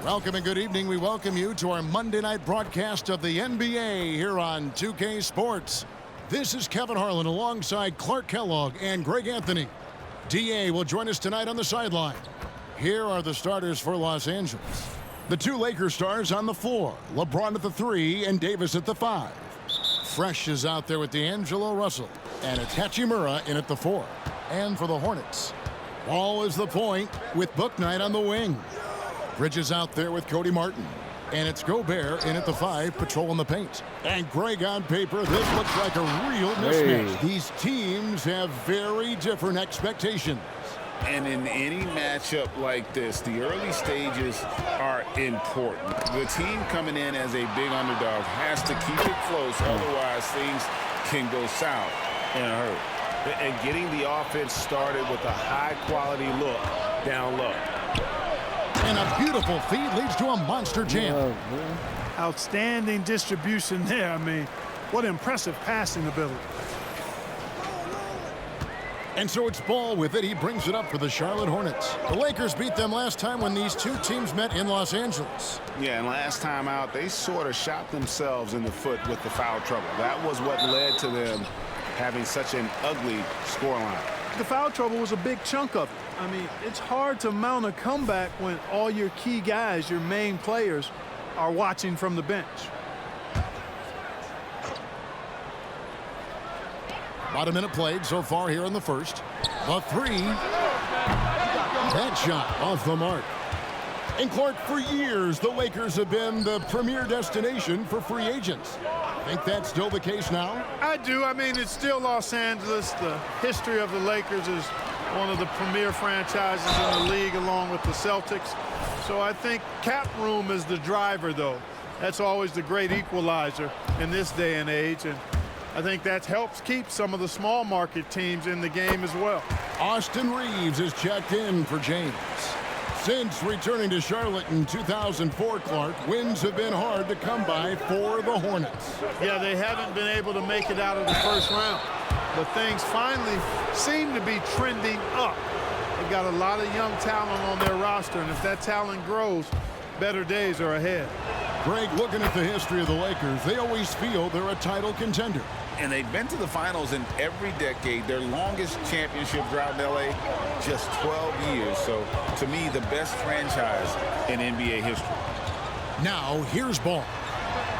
Welcome and good evening. We welcome you to our Monday night broadcast of the NBA here on 2K Sports. This is Kevin Harlan alongside Clark Kellogg and Greg Anthony. DA will join us tonight on the sideline. Here are the starters for Los Angeles. The two Lakers stars on the floor. LeBron at the 3 and Davis at the 5. Fresh is out there with D'Angelo Russell. And it's Hachimura in at the 4. And for the Hornets, Ball is the point with Bouknight on the wing. Bridges out there with Cody Martin. And it's Gobert in at the 5, patrolling the paint. And Greg, on paper, this looks like a real mismatch. These teams have very different expectations. And in any matchup like this, the early stages are important. The team coming in as a big underdog has to keep it close, otherwise things can go south in a hurry. And getting the offense started with a high-quality look down low. And a beautiful feed leads to a monster jam. Outstanding distribution there. I mean, what impressive passing ability. And so it's Ball with it. He brings it up for the Charlotte Hornets. The Lakers beat them last time when these two teams met in Los Angeles. Yeah, and last time out, they sort of shot themselves in the foot with the foul trouble. That was what led to them having such an ugly scoreline. The foul trouble was a big chunk of it. I mean, it's hard to mount a comeback when all your key guys, your main players, are watching from the bench. About a minute played so far here in the first. The 3. That shot off the mark. And Clark, for years, the Lakers have been the premier destination for free agents. Think that's still the case now? I do. I mean, it's still Los Angeles. The history of the Lakers is one of the premier franchises in the league, along with the Celtics. So I think cap room is the driver, though. That's always the great equalizer in this day and age. And I think that helps keep some of the small market teams in the game as well. Austin Reeves is checked in for James. Since returning to Charlotte in 2004, Clark, wins have been hard to come by for the Hornets. Yeah, they haven't been able to make it out of the first round. But things finally seem to be trending up. They've got a lot of young talent on their roster, and if that talent grows, better days are ahead. Greg, looking at the history of the Lakers, they always feel they're a title contender. And they've been to the finals in every decade. Their longest championship drought in L.A., just 12 years. So, to me, the best franchise in NBA history. Now, here's Ball.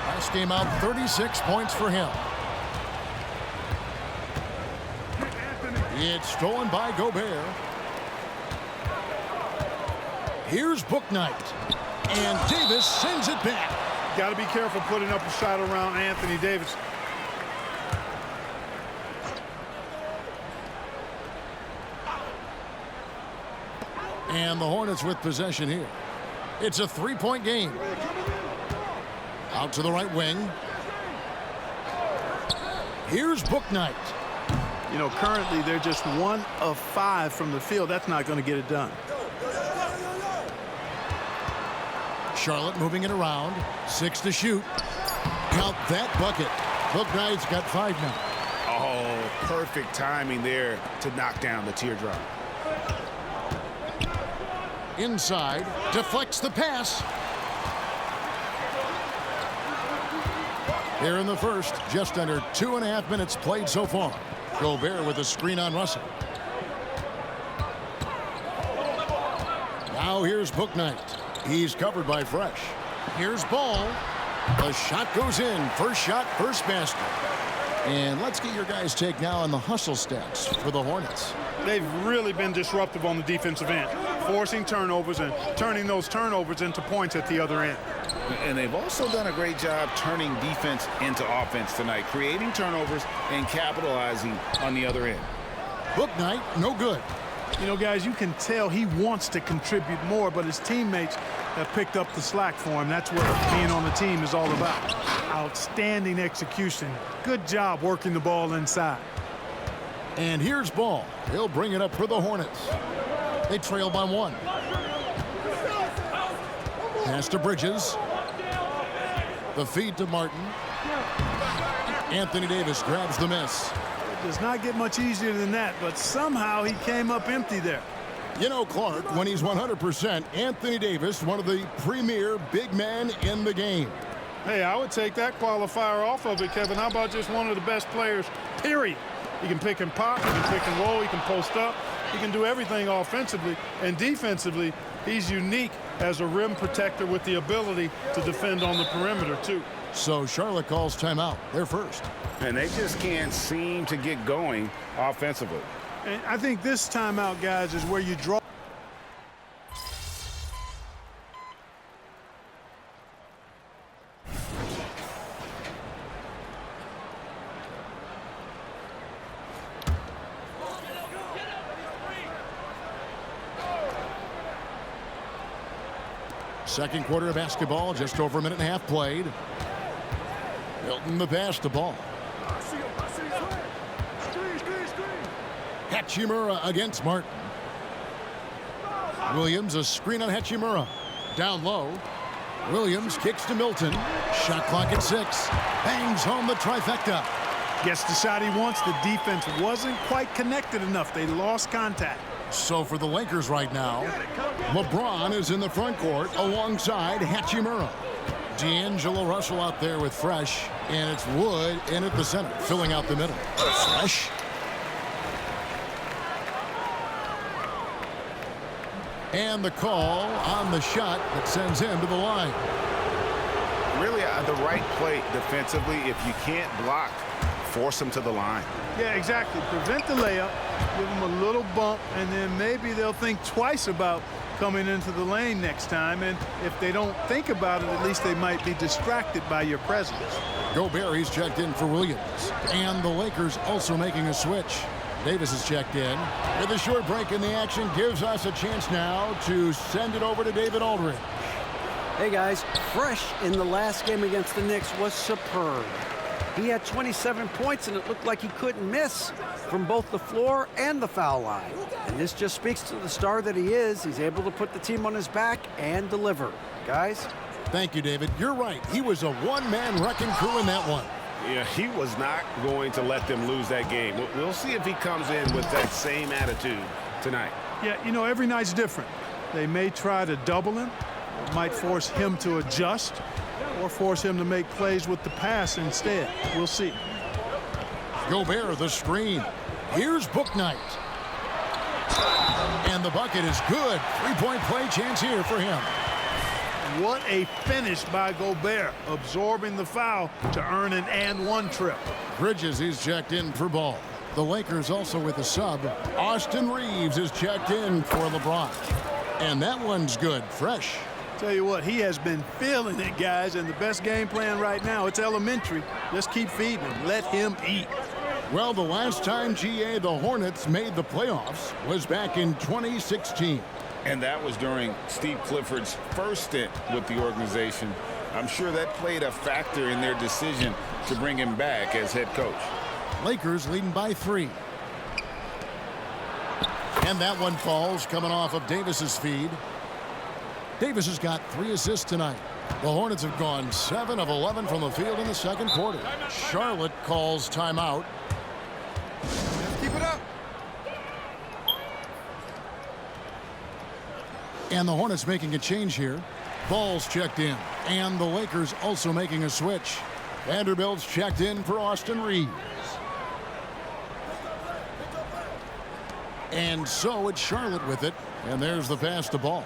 Last game out, 36 points for him. It's stolen by Gobert. Here's Bouknight. And Davis sends it back. Got to be careful putting up a shot around Anthony Davis. And the Hornets with possession here. It's a three-point game. Out to the right wing. Here's Bouknight. You know, currently they're just 1 of 5 from the field. That's not going to get it done. Charlotte moving it around. 6 to shoot. Count that bucket. Bouknight's got 5 now. Oh, perfect timing there to knock down the teardrop. Inside, deflects the pass. Here in the first, just under 2.5 minutes played so far. Gobert with a screen on Russell. Now here's Bouknight. He's covered by Fresh. Here's Ball. The shot goes in. First shot, first basket. And let's get your guys' take now on the hustle stats for the Hornets. They've really been disruptive on the defensive end, forcing turnovers and turning those turnovers into points at the other end. And they've also done a great job turning defense into offense tonight, creating turnovers and capitalizing on the other end. Bouknight, no good. You know, guys, you can tell he wants to contribute more, but his teammates have picked up the slack for him. That's what being on the team is all about. Outstanding execution. Good job working the ball inside. And here's Ball. He'll bring it up for the Hornets. They trail by 1. Pass to Bridges. The feed to Martin. Anthony Davis grabs the miss. It does not get much easier than that, but somehow he came up empty there. You know, Clark, when he's 100%, Anthony Davis, one of the premier big men in the game. Hey, I would take that qualifier off of it, Kevin. How about just one of the best players, period? He can pick and pop, he can pick and roll, he can post up, he can do everything offensively. And defensively, he's unique as a rim protector with the ability to defend on the perimeter, too. So Charlotte calls timeout. They're first. And they just can't seem to get going offensively. And I think this timeout, guys, is where you draw. Second quarter of basketball, just over a minute and a half played. Milton the pass the ball. Hachimura against Martin. Williams, a screen on Hachimura. Down low. Williams kicks to Milton. Shot clock at 6. Bangs home the trifecta. Gets the shot he wants. The defense wasn't quite connected enough. They lost contact. So for the Lakers right now, LeBron is in the front court alongside Hachimura. D'Angelo Russell out there with Fresh, and it's Wood in at the center, filling out the middle. Fresh. And the call on the shot that sends him to the line. Really the right play defensively. If you can't block, force him to the line. Yeah, exactly. Prevent the layup, give them a little bump, and then maybe they'll think twice about coming into the lane next time. And if they don't think about it, at least they might be distracted by your presence. Gobert, he's checked in for Williams. And the Lakers also making a switch. Davis is checked in. With a short break in the action, gives us a chance now to send it over to David Aldridge. Hey, guys. Fresh in the last game against the Knicks was superb. He had 27 points, and it looked like he couldn't miss from both the floor and the foul line. And this just speaks to the star that he is. He's able to put the team on his back and deliver. Guys? Thank you, David. You're right. He was a one-man wrecking crew in that one. Yeah, he was not going to let them lose that game. We'll see if he comes in with that same attitude tonight. Yeah, you know, every night's different. They may try to double him. It might force him to adjust, or force him to make plays with the pass instead. We'll see. Gobert, the screen. Here's Bouknight. And the bucket is good. Three-point play chance here for him. What a finish by Gobert, absorbing the foul to earn an and-one trip. Bridges, he's checked in for Ball. The Lakers also with a sub. Austin Reeves is checked in for LeBron. And that one's good. Fresh. Tell you what, he has been feeling it, guys, and the best game plan right now, it's elementary. Just keep feeding him. Let him eat. Well, the last time, GA, the Hornets made the playoffs was back in 2016. And that was during Steve Clifford's first stint with the organization. I'm sure that played a factor in their decision to bring him back as head coach. Lakers leading by 3. And that one falls coming off of Davis's feed. Davis has got 3 assists tonight. The Hornets have gone 7 of 11 from the field in the second quarter. Charlotte calls timeout. Let's keep it up. And the Hornets making a change here. Ball's checked in. And the Lakers also making a switch. Vanderbilt's checked in for Austin Reeves. And so it's Charlotte with it. And there's the pass to Ball.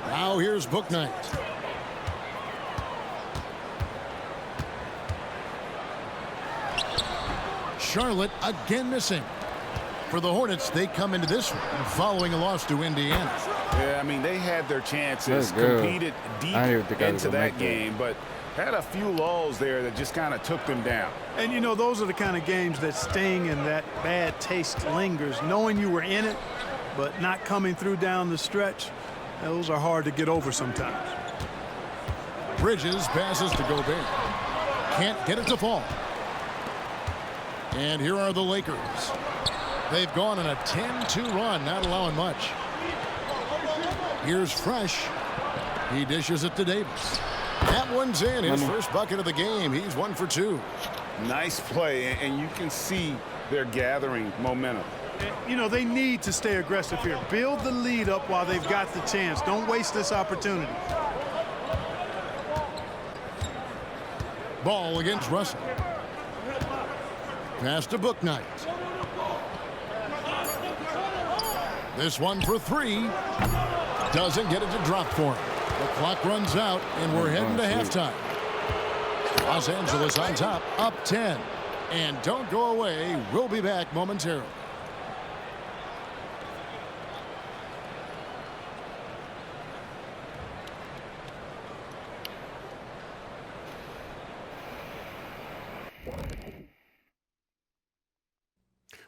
Now here's Bouknight. Charlotte again missing. For the Hornets, they come into this one following a loss to Indiana. Yeah, I mean, they had their chances, competed deep into that game, but had a few lulls there that just kind of took them down. And, you know, those are the kind of games that sting and that bad taste lingers. Knowing you were in it, but not coming through down the stretch, those are hard to get over sometimes. Bridges passes to Gobert. Can't get it to fall. And here are the Lakers. They've gone on a 10-2 run, not allowing much. Here's Fresh. He dishes it to Davis. That one's in. His first bucket of the game. He's 1 for 2. Nice play, and you can see they're gathering momentum. You know, they need to stay aggressive here. Build the lead up while they've got the chance. Don't waste this opportunity. Ball against Russell. Pass to Booknight. This one for three. Doesn't get it to drop for him. The clock runs out, and we're heading to halftime. Los Angeles on top, up 10. And don't go away. We'll be back momentarily.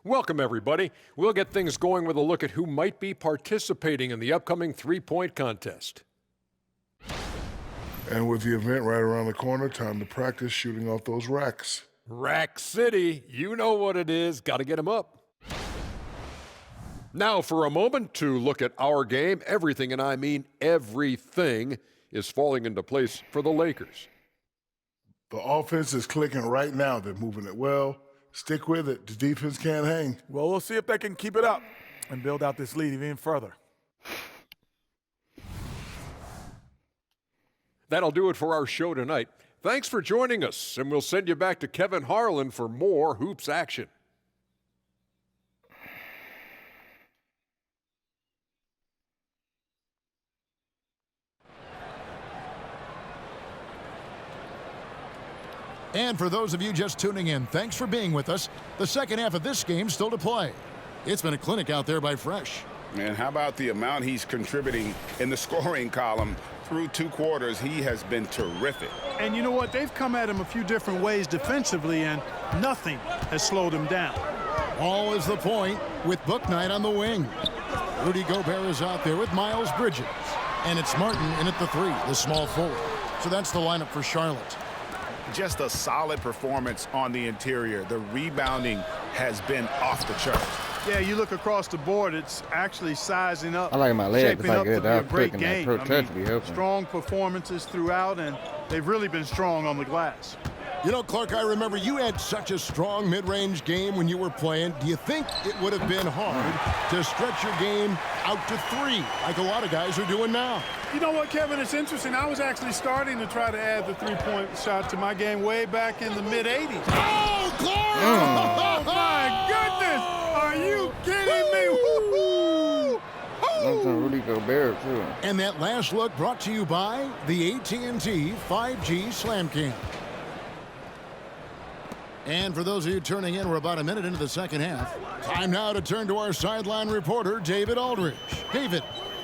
Welcome, everybody. We'll get things going with a look at who might be participating in the upcoming three-point contest. And with the event right around the corner, time to practice shooting off those racks. Rack City, you know what it is. Got to get them up. Now for a moment to look at our game. Everything, and I mean everything, is falling into place for the Lakers. The offense is clicking right now. They're moving it well. Stick with it. The defense can't hang. Well, we'll see if they can keep it up and build out this lead even further. That'll do it for our show tonight. Thanks for joining us, and we'll send you back to Kevin Harlan for more hoops action. And for those of you just tuning in, thanks for being with us. The second half of this game still to play. It's been a clinic out there by Fresh. And how about the amount he's contributing in the scoring column? Through 2 quarters, he has been terrific. And you know what? They've come at him a few different ways defensively, and nothing has slowed him down. All is the point with Booknight on the wing. Rudy Gobert is out there with Miles Bridges. And it's Martin in at the 3, the small forward. So that's the lineup for Charlotte. Just a solid performance on the interior. The rebounding has been off the charts. Yeah, you look across the board, it's actually sizing up. I like my leg. Shaping up to be a great game. Strong performances throughout, and they've really been strong on the glass. You know, Clark, I remember you had such a strong mid-range game when you were playing. Do you think it would have been hard to stretch your game out to 3 like a lot of guys are doing now? You know what, Kevin? It's interesting. I was actually starting to try to add the three-point shot to my game way back in the mid-'80s. Oh, Clark! Oh, my goodness! Are you kidding me? Woo-hoo! That's on Rudy Gobert, too. And that last look brought to you by the AT&T 5G Slam Cam. And for those of you turning in, we're about a minute into the second half. Time now to turn to our sideline reporter, David Aldridge. David.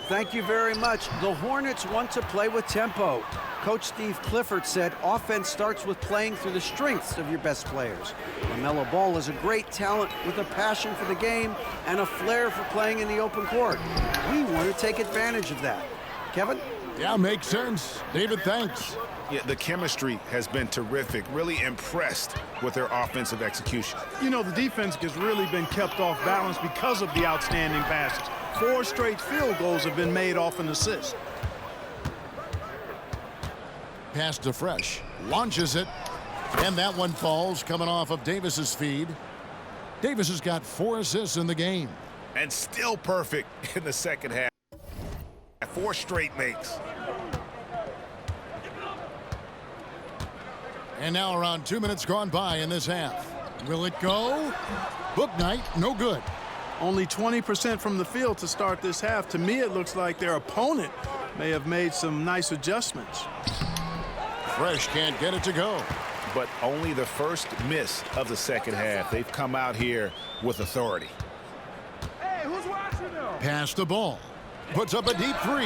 Thank you very much. The Hornets want to play with tempo. Coach Steve Clifford said offense starts with playing through the strengths of your best players. LaMelo Ball is a great talent with a passion for the game and a flair for playing in the open court. We want to take advantage of that. Kevin? Yeah, makes sense. David, thanks. Yeah, the chemistry has been terrific. Really impressed with their offensive execution. You know, the defense has really been kept off balance because of the outstanding passes. 4 straight field goals have been made off an assist. Pass to Fresh. Launches it. And that one falls coming off of Davis's feed. Davis has got 4 assists in the game. And still perfect in the second half. 4 straight makes. And now around 2 minutes gone by in this half. Will it go? Booknight, no good. Only 20% from the field to start this half. To me, it looks like their opponent may have made some nice adjustments. Fresh can't get it to go. But only the first miss of the second half. They've come out here with authority. Hey, who's watching them? Pass the ball. Puts up a deep 3.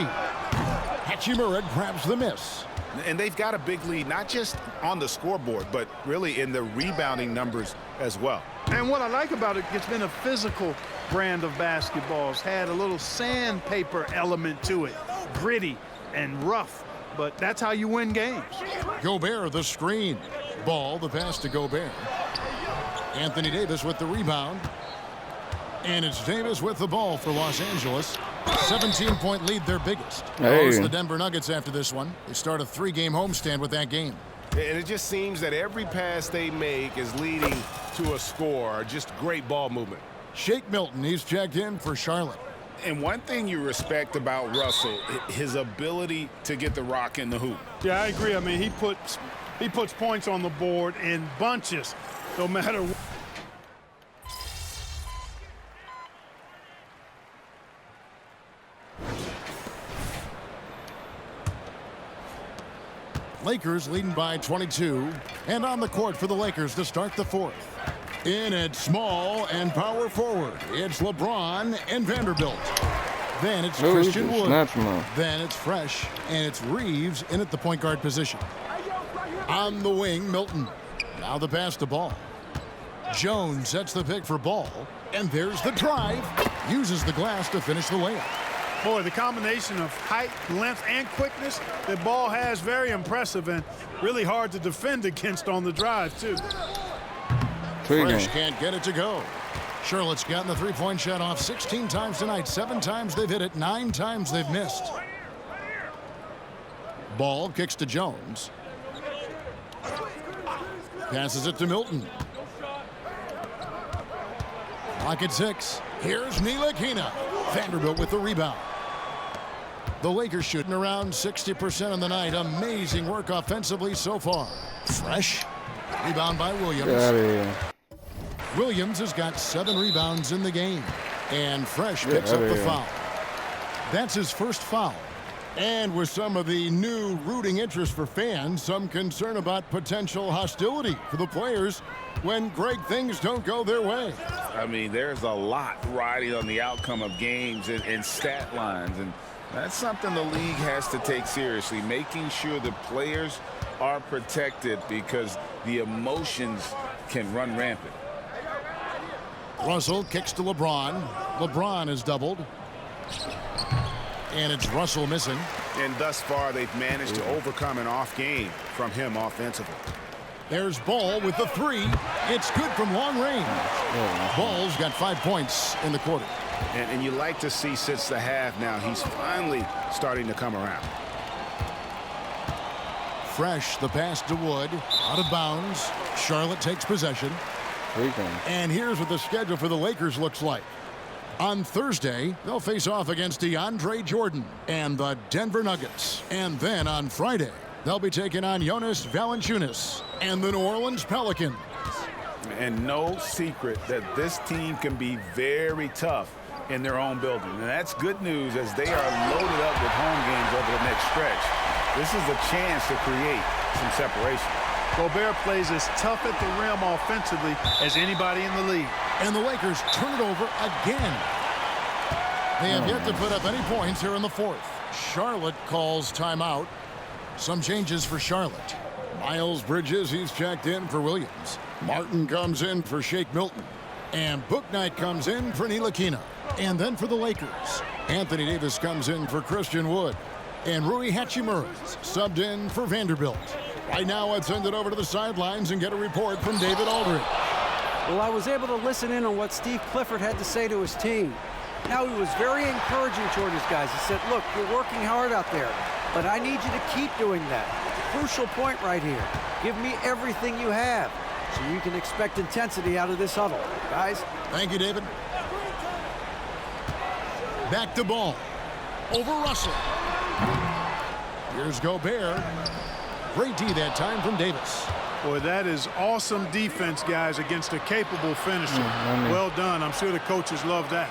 Hachimura grabs the miss. And they've got a big lead, not just on the scoreboard, but really in the rebounding numbers as well. And what I like about it, it's been a physical brand of basketball. It's had a little sandpaper element to it. Gritty and rough, but that's how you win games. Gobert, the screen. Ball, the pass to Gobert. Anthony Davis with the rebound. And it's Davis with the ball for Los Angeles. 17-point lead, their biggest. Hey. It's the Denver Nuggets after this one. They start a 3-game homestand with that game. And it just seems that every pass they make is leading to a score. Just great ball movement. Shake Milton, he's checked in for Charlotte. And one thing you respect about Russell, his ability to get the rock in the hoop. Yeah, I agree. I mean, he puts points on the board in bunches, no matter what. Lakers leading by 22. And on the court for the Lakers to start the fourth. In at small and power forward, it's LeBron and Vanderbilt. Then it's Christian Wood. Then it's Fresh, and it's Reeves in at the point guard position. On the wing, Milton. Now the pass to Ball. Jones sets the pick for Ball, and there's the drive. Uses the glass to finish the layup. Boy, the combination of height, length, and quickness that Ball has, very impressive and really hard to defend against on the drive, too. Fresh can't get it to go. Charlotte's gotten the three-point shot off 16 times tonight. 7 times they've hit it, 9 times they've missed. Ball kicks to Jones. Passes it to Milton. Clock at 6. Here's Ntilikina. Vanderbilt with the rebound. The Lakers shooting around 60% on the night. Amazing work offensively so far. Fresh. Rebound by Williams. Williams has got 7 rebounds in the game. And Fresh picks up the foul. That's his first foul. And with some of the new rooting interest for fans, some concern about potential hostility for the players when great things don't go their way. I mean, there's a lot riding on the outcome of games and stat lines. And that's something the league has to take seriously, making sure the players are protected because the emotions can run rampant. Russell kicks to LeBron. LeBron is doubled. And it's Russell missing. And thus far, they've managed to overcome an off game from him offensively. There's Ball with the 3. It's good from long range. Ball's got 5 points in the quarter. And you like to see since the half now, he's finally starting to come around. Fresh, the pass to Wood. Out of bounds. Charlotte takes possession. And here's what the schedule for the Lakers looks like. On Thursday, they'll face off against DeAndre Jordan and the Denver Nuggets. And then on Friday, they'll be taking on Jonas Valanciunas and the New Orleans Pelicans. And no secret that this team can be very tough in their own building. And that's good news as they are loaded up with home games over the next stretch. This is a chance to create some separation. Gobert plays as tough at the rim offensively as anybody in the league. And the Lakers turn it over again. They have yet to put up any points here in the fourth. Charlotte calls timeout. Some changes for Charlotte. Miles Bridges, he's checked in for Williams. Martin comes in for Shake Milton. And Bouknight comes in for Ntilikina. And then for the Lakers, Anthony Davis comes in for Christian Wood. And Rui Hachimura subbed in for Vanderbilt. Right now, let's send it over to the sidelines and get a report from David Aldridge. Well, I was able to listen in on what Steve Clifford had to say to his team. Now, he was very encouraging toward his guys. He said, look, you're working hard out there, but I need you to keep doing that. Crucial point right here. Give me everything you have so you can expect intensity out of this huddle. Guys. Thank you, David. Back to Ball. Over Russell. Here's Gobert. Great D that time from Davis. Boy, that is awesome defense, guys, against a capable finisher. Well done. I'm sure the coaches love that.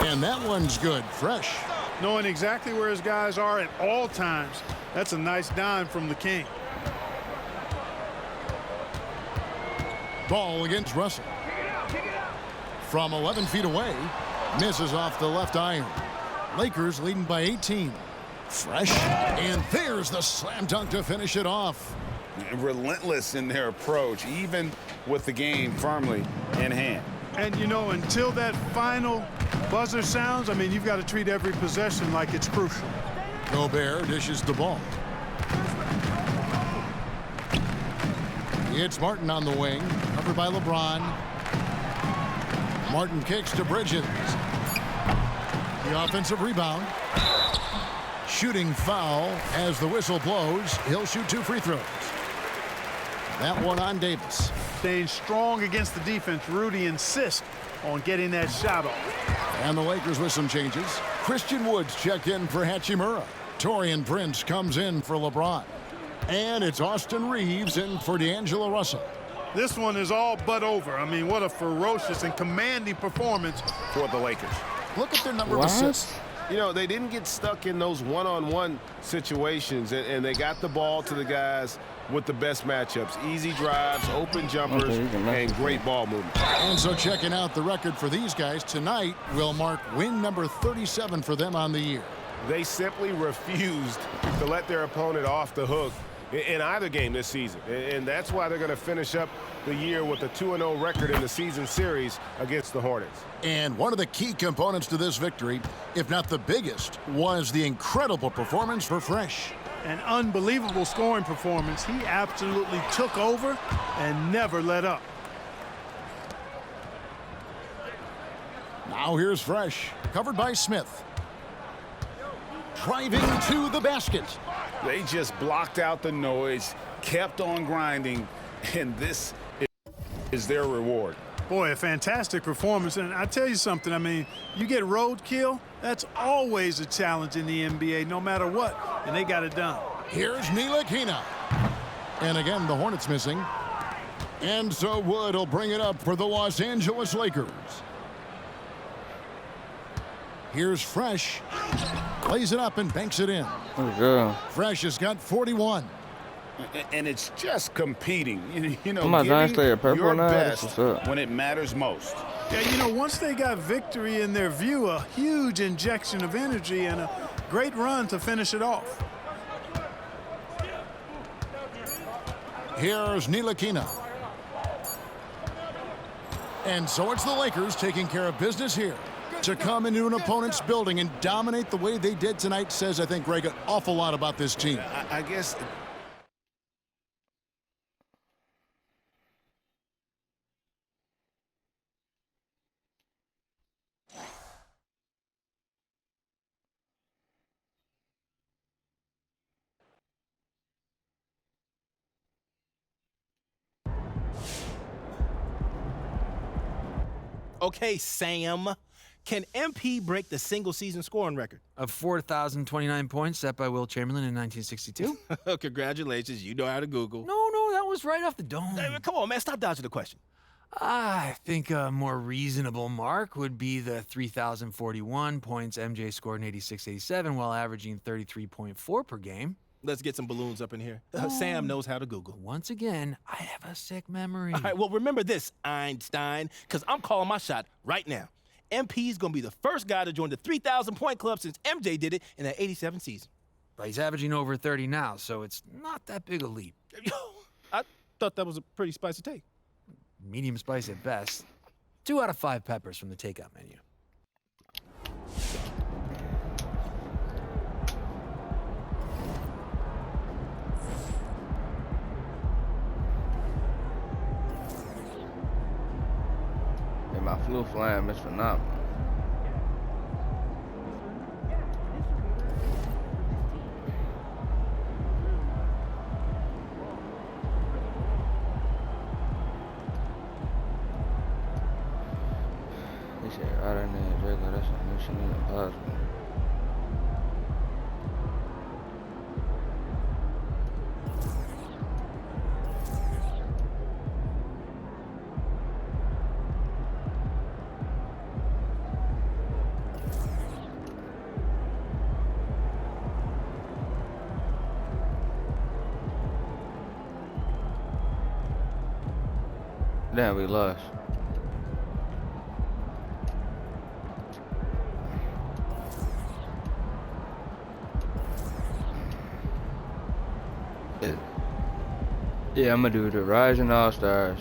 And that one's good. Fresh. Knowing exactly where his guys are at all times. That's a nice dime from the King. Ball against Russell. From 11 feet away. Misses off the left iron. Lakers leading by 18. Fresh, and there's the slam dunk to finish it off. Relentless in their approach, even with the game firmly in hand. And, you know, until that final buzzer sounds, I mean, you've got to treat every possession like it's crucial. Gobert dishes the ball. It's Martin on the wing, covered by LeBron. Martin kicks to Bridges. The offensive rebound. Shooting foul as the whistle blows. He'll shoot 2 free throws. That one on Davis. staying strong against the defense. Rudy insists on getting that shot off. And the Lakers with some changes. Christian Woods checked in for Hachimura. Taurean Prince comes in for LeBron. And it's Austin Reeves in for D'Angelo Russell. This one is all but over. I mean, what a ferocious and commanding performance for the Lakers. Look at their number of assists. You know, they didn't get stuck in those one-on-one situations, and they got the ball to the guys with the best matchups. Easy drives, open jumpers, and great ball movement. And so checking out the record for these guys tonight will mark win number 37 for them on the year. They simply refused to let their opponent off the hook in either game this season. And that's why they're going to finish up the year with a 2-0 record in the season series against the Hornets. And one of the key components to this victory, if not the biggest, was the incredible performance for Fresh. An unbelievable scoring performance. He absolutely took over and never let up. Now here's Fresh, covered by Smith. Driving to the basket. They just blocked out the noise, kept on grinding, and this is their reward. Boy, a fantastic performance. And I tell you something, I mean, you get roadkill, that's always a challenge in the NBA, no matter what, and they got it done. Here's Ntilikina. And again, the Hornets missing. And so Wood will bring it up for the Los Angeles Lakers. Here's Fresh. Plays it up and banks it in. Fresh has got 41. And it's just competing, you know, giving your best when it matters most. Yeah, you know, once they got victory in their view, a huge injection of energy and a great run to finish it off. Here's Ntilikina. And so it's the Lakers taking care of business here. To come into an opponent's building and dominate the way they did tonight says, I think, Greg, an awful lot about this team. I guess. Okay, Sam. Can MP break the single-season scoring record? Of 4,029 points set by Will Chamberlain in 1962? Congratulations, you know how to Google. No, that was right off the dome. Hey, come on, man, stop dodging the question. I think a more reasonable mark would be the 3,041 points MJ scored in 86-87 while averaging 33.4 per game. Let's get some balloons up in here. Sam knows how to Google. Once again, I have a sick memory. All right, well, remember this, Einstein, because I'm calling my shot right now. MP's going to be the first guy to join the 3,000-point club since MJ did it in that 87 season. But he's averaging over 30 now, so it's not that big a leap. I thought that was a pretty spicy take. Medium spice at best. 2 out of 5 peppers from the takeout menu. My flu flying is phenomenal. He said, right in there, Draco, that's a mission impossible. Damn, we lost. Yeah, I'm gonna do the Rising All-Stars.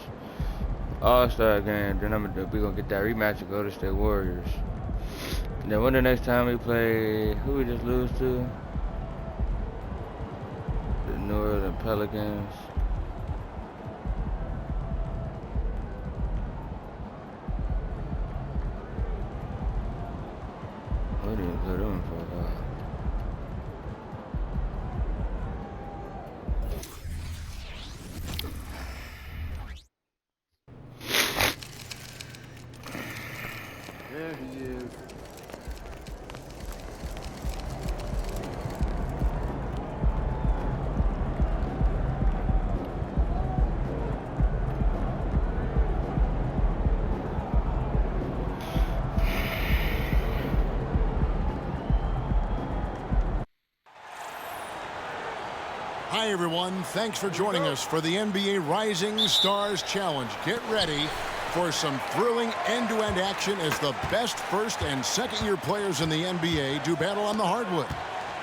All-Star game. Then we're gonna get that rematch of Golden State Warriors. And then when the next time we play, who we just lose to? The New Orleans Pelicans. We didn't put them for a while. There he is. Hi, everyone. Thanks for joining us for the NBA Rising Stars Challenge. Get ready for some thrilling end-to-end action as the best first and second-year players in the NBA do battle on the hardwood.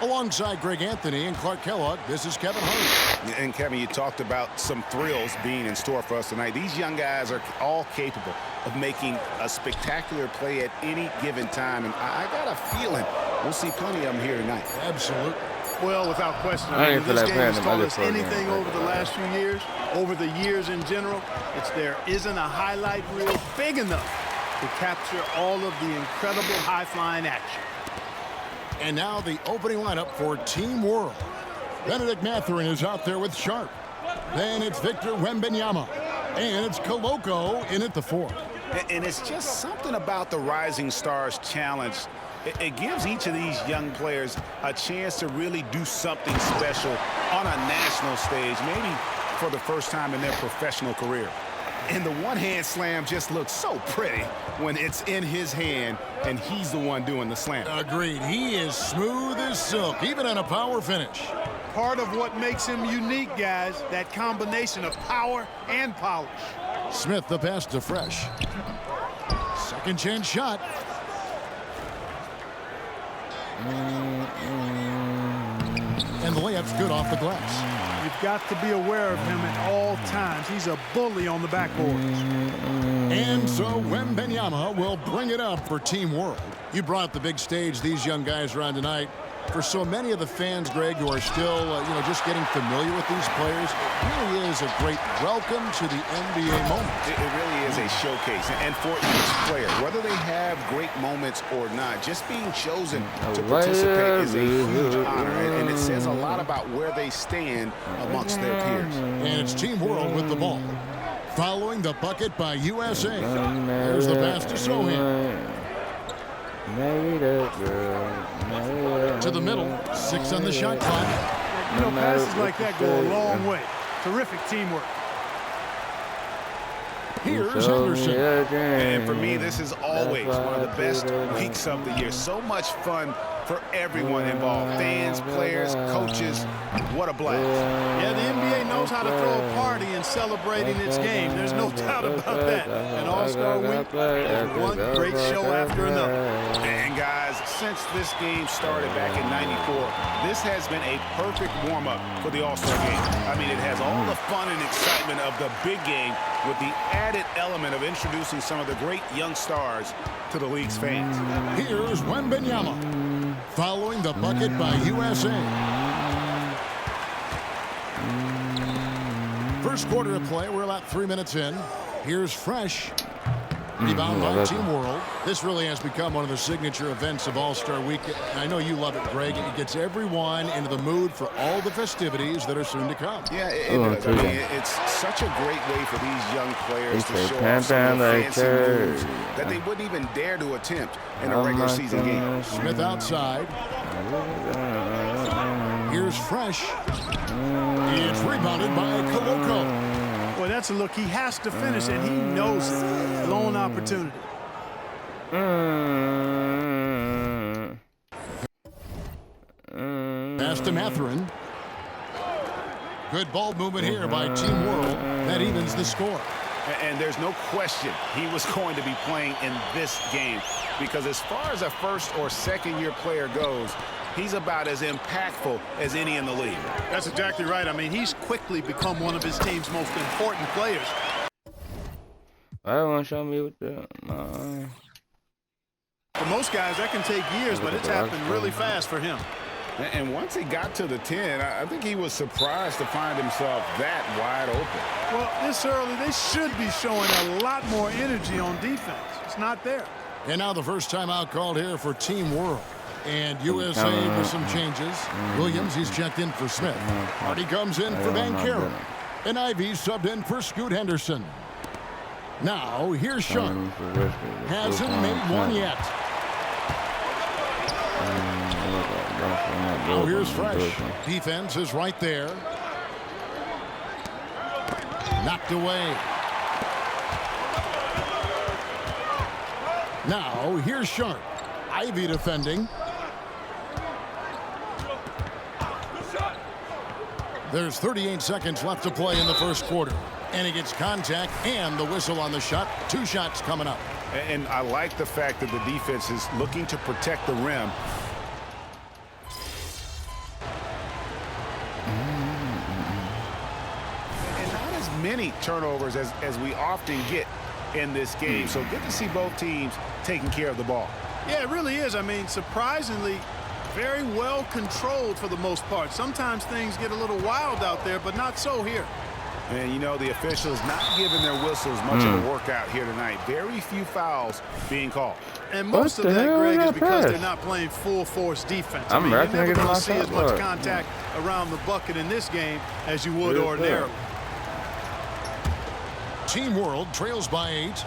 Alongside Greg Anthony and Clark Kellogg, this is Kevin Hart. And Kevin, you talked about some thrills being in store for us tonight. These young guys are all capable of making a spectacular play at any given time, and I got a feeling we'll see plenty of them here tonight. Absolutely. Well, without question, I if this game has taught us program. anything over the last few years, over the years in general, it's there isn't a highlight reel big enough to capture all of the incredible high-flying action. And now the opening lineup for Team World. Benedict Mathurin is out there with Sharp. Then it's Victor Wembanyama. And it's Koloko in at the 4. And it's just something about the Rising Stars Challenge. It gives each of these young players a chance to really do something special on a national stage, maybe for the first time in their professional career. And the one-hand slam just looks so pretty when it's in his hand and he's the one doing the slam. Agreed. He is smooth as silk, even on a power finish. Part of what makes him unique, guys, that combination of power and polish. Smith the pass to Fresh. Second chance shot. And the layup's good off the glass. You've got to be aware of him at all times. He's a bully on the backboard. And so Wembanyama will bring it up for Team World. You brought the big stage these young guys are on tonight. For so many of the fans, Greg, who are still, just getting familiar with these players, it really is a great welcome to the NBA moment. It really is a showcase. And for each player, whether they have great moments or not, just being chosen to participate is a huge honor. And it says a lot about where they stand amongst their peers. And it's Team World with the ball. Following the bucket by USA. There's the pass to Sohan. To the middle, 6 on the shot clock. Passes like that go a long way. Terrific teamwork. Here's Henderson. And for me, this is always one of the best weeks of the year. So much fun for everyone involved. Fans, players, coaches. What a blast. Yeah, the NBA knows how to throw a party in celebrating its game. There's no doubt about that. An All-Star week is one great show after another. And guys, since this game started back in '94, this has been a perfect warm-up for the All-Star game. I mean, it has all the fun and excitement of the big game with the added element of introducing some of the great young stars to the league's fans. Here's Wembanyama. Following the bucket by USA. First quarter of play, we're about 3 minutes in. Here's Fresh. Rebound by Team World. This really has become one of the signature events of All-Star Week. I know you love it, Greg. It gets everyone into the mood for all the festivities that are soon to come. Yeah, it does. I mean, it's such a great way for these young players to show off some of the fancy moves that they wouldn't even dare to attempt in a regular season game. Smith outside. Here's Fresh. It's rebounded by Koloko. Boy, that's a look he has to finish, and he knows it. Lone opportunity. Pass to Mathurin. Good ball movement here by Team World. That evens the score. And there's no question he was going to be playing in this game, because as far as a first or second year player goes, he's about as impactful as any in the league. That's exactly right. I mean, he's quickly become one of his team's most important players. I don't want to show me what the... For most guys, that can take years, but it's happened really fast for him. And once he got to the 10, I think he was surprised to find himself that wide open. Well, this early, they should be showing a lot more energy on defense. It's not there. And now the first timeout called here for Team World. And USA with some changes. Williams, he's checked in for Smith. Hardy comes in for Bancaro. And Ivy subbed in for Scoot Henderson. Now, here's Sharp. Hasn't made one yet. Now, here's Fresh. Defense is right there. Knocked away. Now, here's Sharp. Ivy defending. There's 38 seconds left to play in the first quarter. And he gets contact and the whistle on the shot. 2 shots coming up. And I like the fact that the defense is looking to protect the rim. And not as many turnovers as we often get in this game. So good to see both teams taking care of the ball. Yeah, it really is. I mean, surprisingly, very well controlled for the most part. Sometimes things get a little wild out there, but not so here. And, you know, the officials not giving their whistles much of a workout here tonight. Very few fouls being called. And most of that, Greg, is because they're not playing full force defense. I mean, you're never going to see as much contact around the bucket in this game as you would ordinarily. Team World trails by 8.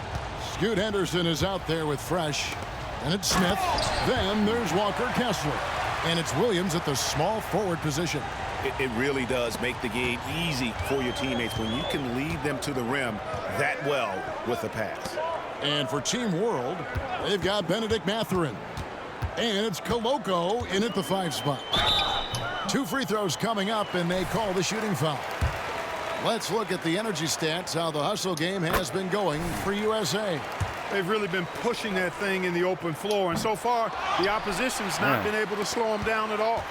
Scoot Henderson is out there with Fresh. And it's Smith. Then there's Walker Kessler. And it's Williams at the small forward position. It really does make the game easy for your teammates when you can lead them to the rim that well with a pass. And for Team World, they've got Benedict Mathurin. And it's Koloko in at the 5 spot. 2 free throws coming up, and they call the shooting foul. Let's look at the energy stats, how the hustle game has been going for USA. They've really been pushing that thing in the open floor, and so far the opposition's not been able to slow them down at all.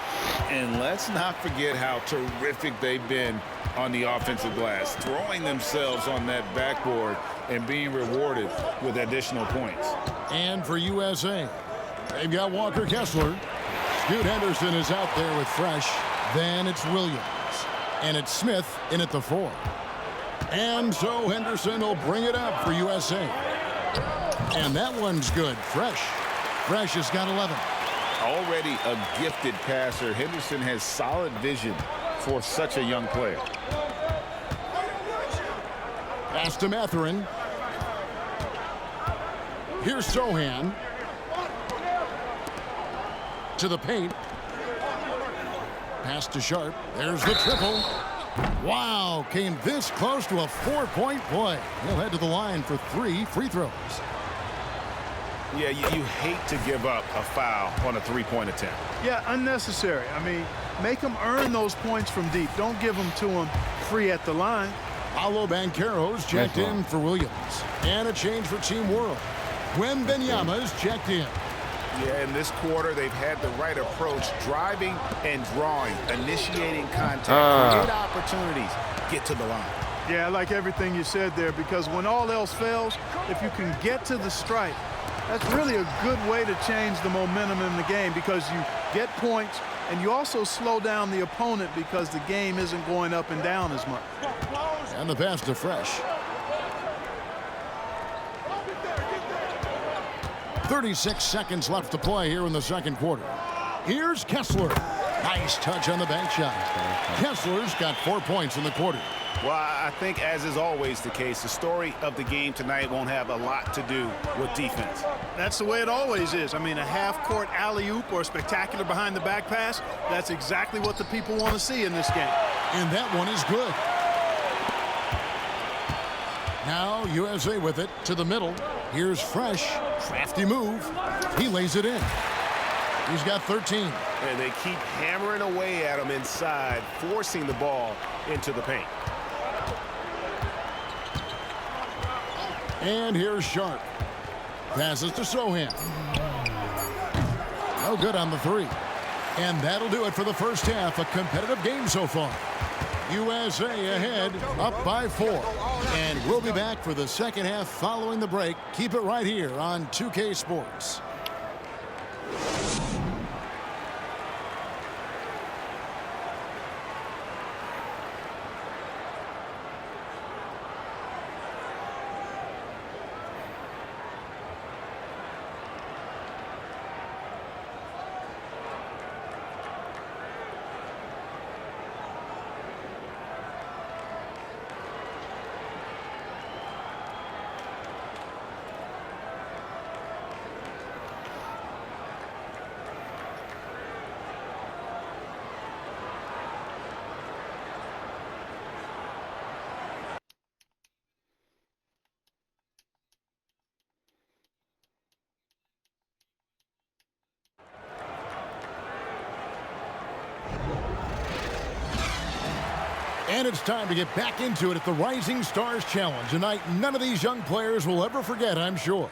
And let's not forget how terrific they've been on the offensive glass, throwing themselves on that backboard and being rewarded with additional points. And for USA, they've got Walker Kessler. Scoot Henderson is out there with Fresh. Then it's Williams. And it's Smith in at the 4. And so Henderson will bring it up for USA. And that one's good. Fresh has got 11. Already a gifted passer, Henderson has solid vision for such a young player. Pass to Mathurin. Here's Sohan. To the paint. Pass to Sharp. There's the triple. Wow, came this close to a 4-point play. He'll head to the line for 3 free throws. Yeah, you hate to give up a foul on a 3-point attempt. Yeah, unnecessary. I mean, make them earn those points from deep. Don't give them to them free at the line. Paolo Banchero's checked in for Williams. And a change for Team World. Wembenyama's checked in. Yeah, in this quarter, they've had the right approach, driving and drawing, initiating contact, create opportunities, get to the line. Yeah, I like everything you said there, because when all else fails, if you can get to the stripe, that's really a good way to change the momentum in the game, because you get points and you also slow down the opponent because the game isn't going up and down as much. And the pass to Fresh. 36 seconds left to play here in the second quarter. Here's Kessler. Nice touch on the bank shot. Kessler's got 4 points in the quarter. Well, I think, as is always the case, the story of the game tonight won't have a lot to do with defense. That's the way it always is. I mean, a half-court alley-oop or a spectacular behind-the-back pass, that's exactly what the people want to see in this game. And that one is good. Now USA with it to the middle. Here's Fresh. Crafty move. He lays it in. He's got 13. And they keep hammering away at him inside, forcing the ball into the paint. And here's Sharp. Passes to Sohan. No good on the 3. And that'll do it for the first half. A competitive game so far. USA ahead, up by 4. And we'll be back for the second half following the break. Keep it right here on 2K Sports. And it's time to get back into it at the Rising Stars Challenge. A night none of these young players will ever forget, I'm sure.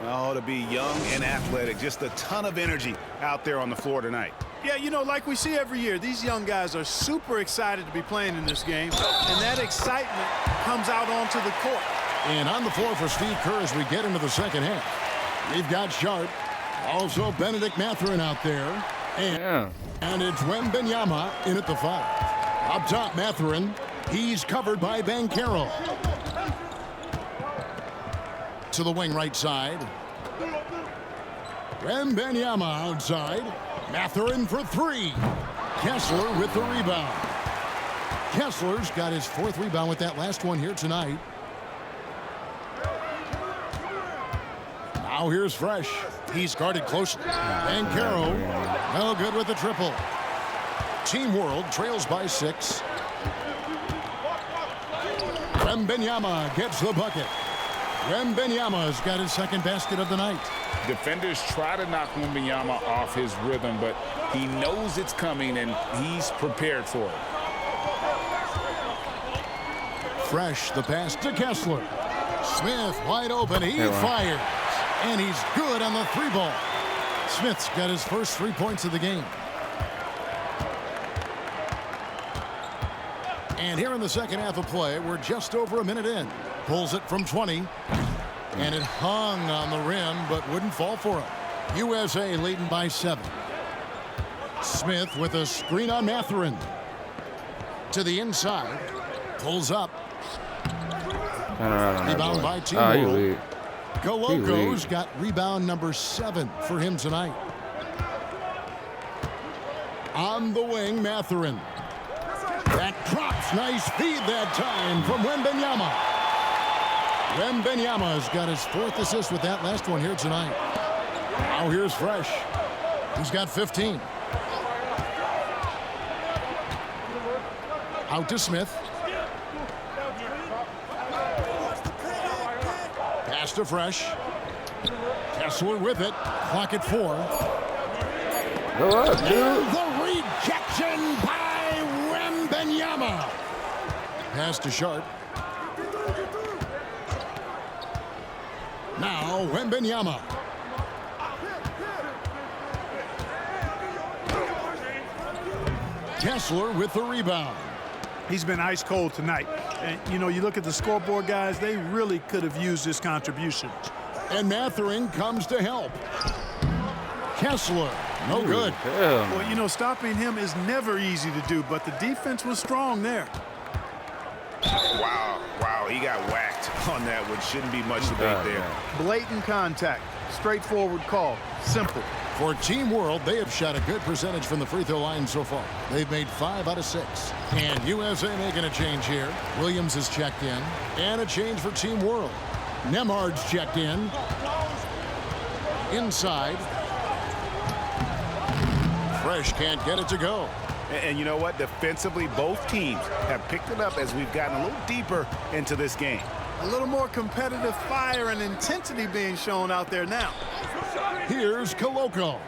Oh, to be young and athletic, just a ton of energy out there on the floor tonight. Yeah, you know, like we see every year, these young guys are super excited to be playing in this game, and that excitement comes out onto the court. And on the floor for Steve Kerr as we get into the second half. We've got Sharp, also Benedict Mathurin out there, and it's Wembanyama in at the 5. Up top, Mathurin. He's covered by Banchero. To the wing right side. Wembanyama outside. Mathurin for 3. Kessler with the rebound. Kessler's got his 4th rebound with that last one here tonight. Now here's Fresh. He's guarded closely. Banchero, no good with the triple. Team World trails by 6. Wembanyama gets the bucket. Wembanyama's got his 2nd basket of the night. Defenders try to knock Wembanyama off his rhythm, but he knows it's coming and he's prepared for it. Fresh, the pass to Kessler. Smith wide open, he fires. And he's good on the 3-ball. Smith's got his first 3 points of the game. And here in the second half of play, we're just over a minute in. Pulls it from 20. And it hung on the rim, but wouldn't fall for him. USA leading by 7. Smith with a screen on Mathurin. To the inside. Pulls up. Rebound by Team World. Coloco's got rebound number 7 for him tonight. On the wing, Mathurin. That drops. Nice feed that time from Wembanyama. Wembanyama's got his 4th assist with that last one here tonight. Now here's Fresh. He's got 15. Out to Smith. Pass to Fresh. Kessler with it. Clock at 4. Go up, dude. The rejection by Wembanyama. Pass to Sharp. Now Wembanyama. Kessler with the rebound. He's been ice cold tonight. And, you know, you look at the scoreboard, guys, they really could have used his contributions. And Mathurin comes to help. Kessler, no good. Well, you know, stopping him is never easy to do, but the defense was strong there. Wow, he got whacked on that one. Shouldn't be much debate there. Blatant contact, straightforward call, simple. For Team World, they have shot a good percentage from the free throw line so far. They've made 5 out of 6. And USA making a change here. Williams is checked in. And a change for Team World. Nemhard's checked in. Inside. Fresh can't get it to go. And you know what? Defensively, both teams have picked it up as we've gotten a little deeper into this game. A little more competitive fire and intensity being shown out there now. Here's Coloco.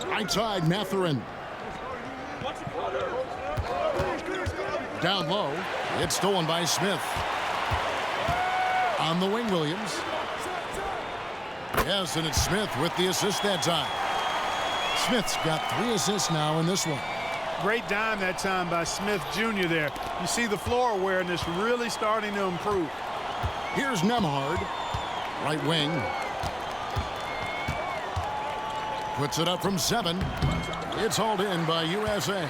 Right side, Mathurin. Down low. It's stolen by Smith. On the wing, Williams. Yes, and it's Smith with the assist that time. Smith's got 3 assists now in this one. Great dime that time by Smith Jr. there. You see the floor awareness really starting to improve. Here's Nemhard. Right wing. Puts it up from 7. It's hauled in by USA.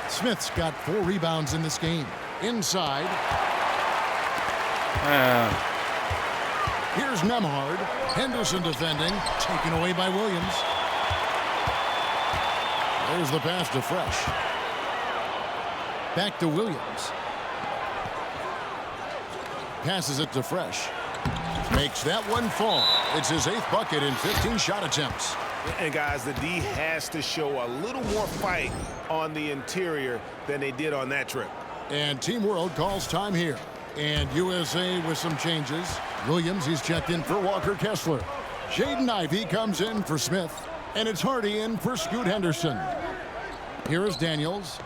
Smith's got 4 rebounds in this game. Inside. Here's Nemhard. Henderson defending. Taken away by Williams. There's the pass to Fresh. Back to Williams. Passes it to Fresh. Makes that one fall. It's his 8th bucket in 15 shot attempts. And guys, the D has to show a little more fight on the interior than they did on that trip. And Team World calls time here. And USA with some changes. Williams, he's checked in for Walker Kessler. Jaden Ivey comes in for Smith. And it's Hardy in for Scoot Henderson. Here is Daniels.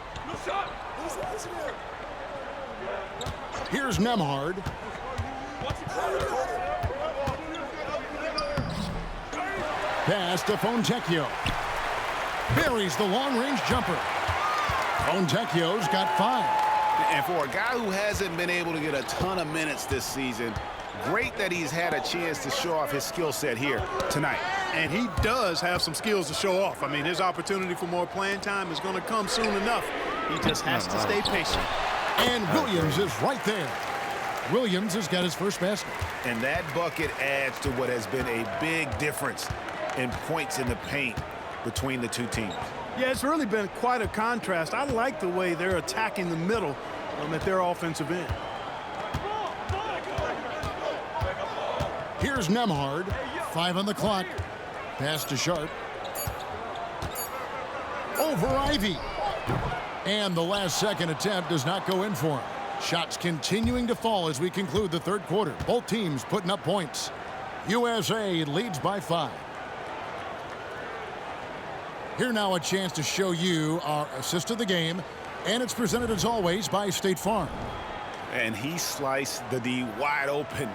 Here's Nemhard. Pass to Fontecchio. Buries the long-range jumper. Fontecchio's got 5. And for a guy who hasn't been able to get a ton of minutes this season, great that he's had a chance to show off his skill set here tonight. And he does have some skills to show off. I mean, his opportunity for more playing time is going to come soon enough. He just has to stay patient. And Williams is right there. Williams has got his first basket. And that bucket adds to what has been a big difference in points in the paint between the two teams. Yeah, it's really been quite a contrast. I like the way they're attacking the middle at their offensive end. Here's Nemhard. 5 on the clock. Pass to Sharp. Over Ivy. And the last second attempt does not go in for him. Shots continuing to fall as we conclude the third quarter. Both teams putting up points. USA leads by 5. Here now a chance to show you our assist of the game. And it's presented as always by State Farm. And he sliced the D wide open.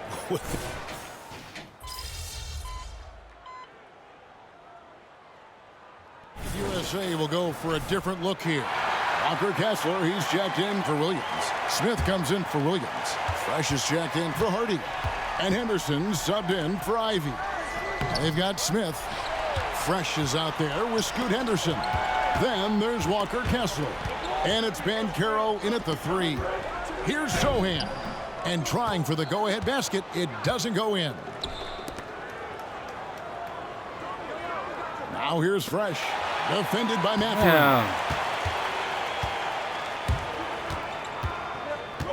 USA will go for a different look here. Walker Kessler, he's checked in for Williams. Smith comes in for Williams. Fresh is checked in for Hardy. And Henderson subbed in for Ivy. They've got Smith. Fresh is out there with Scoot Henderson. Then there's Walker Kessler. And it's Bancaro in at the 3. Here's Sohan. And trying for the go-ahead basket, it doesn't go in. Now here's Fresh. Defended by Matthew.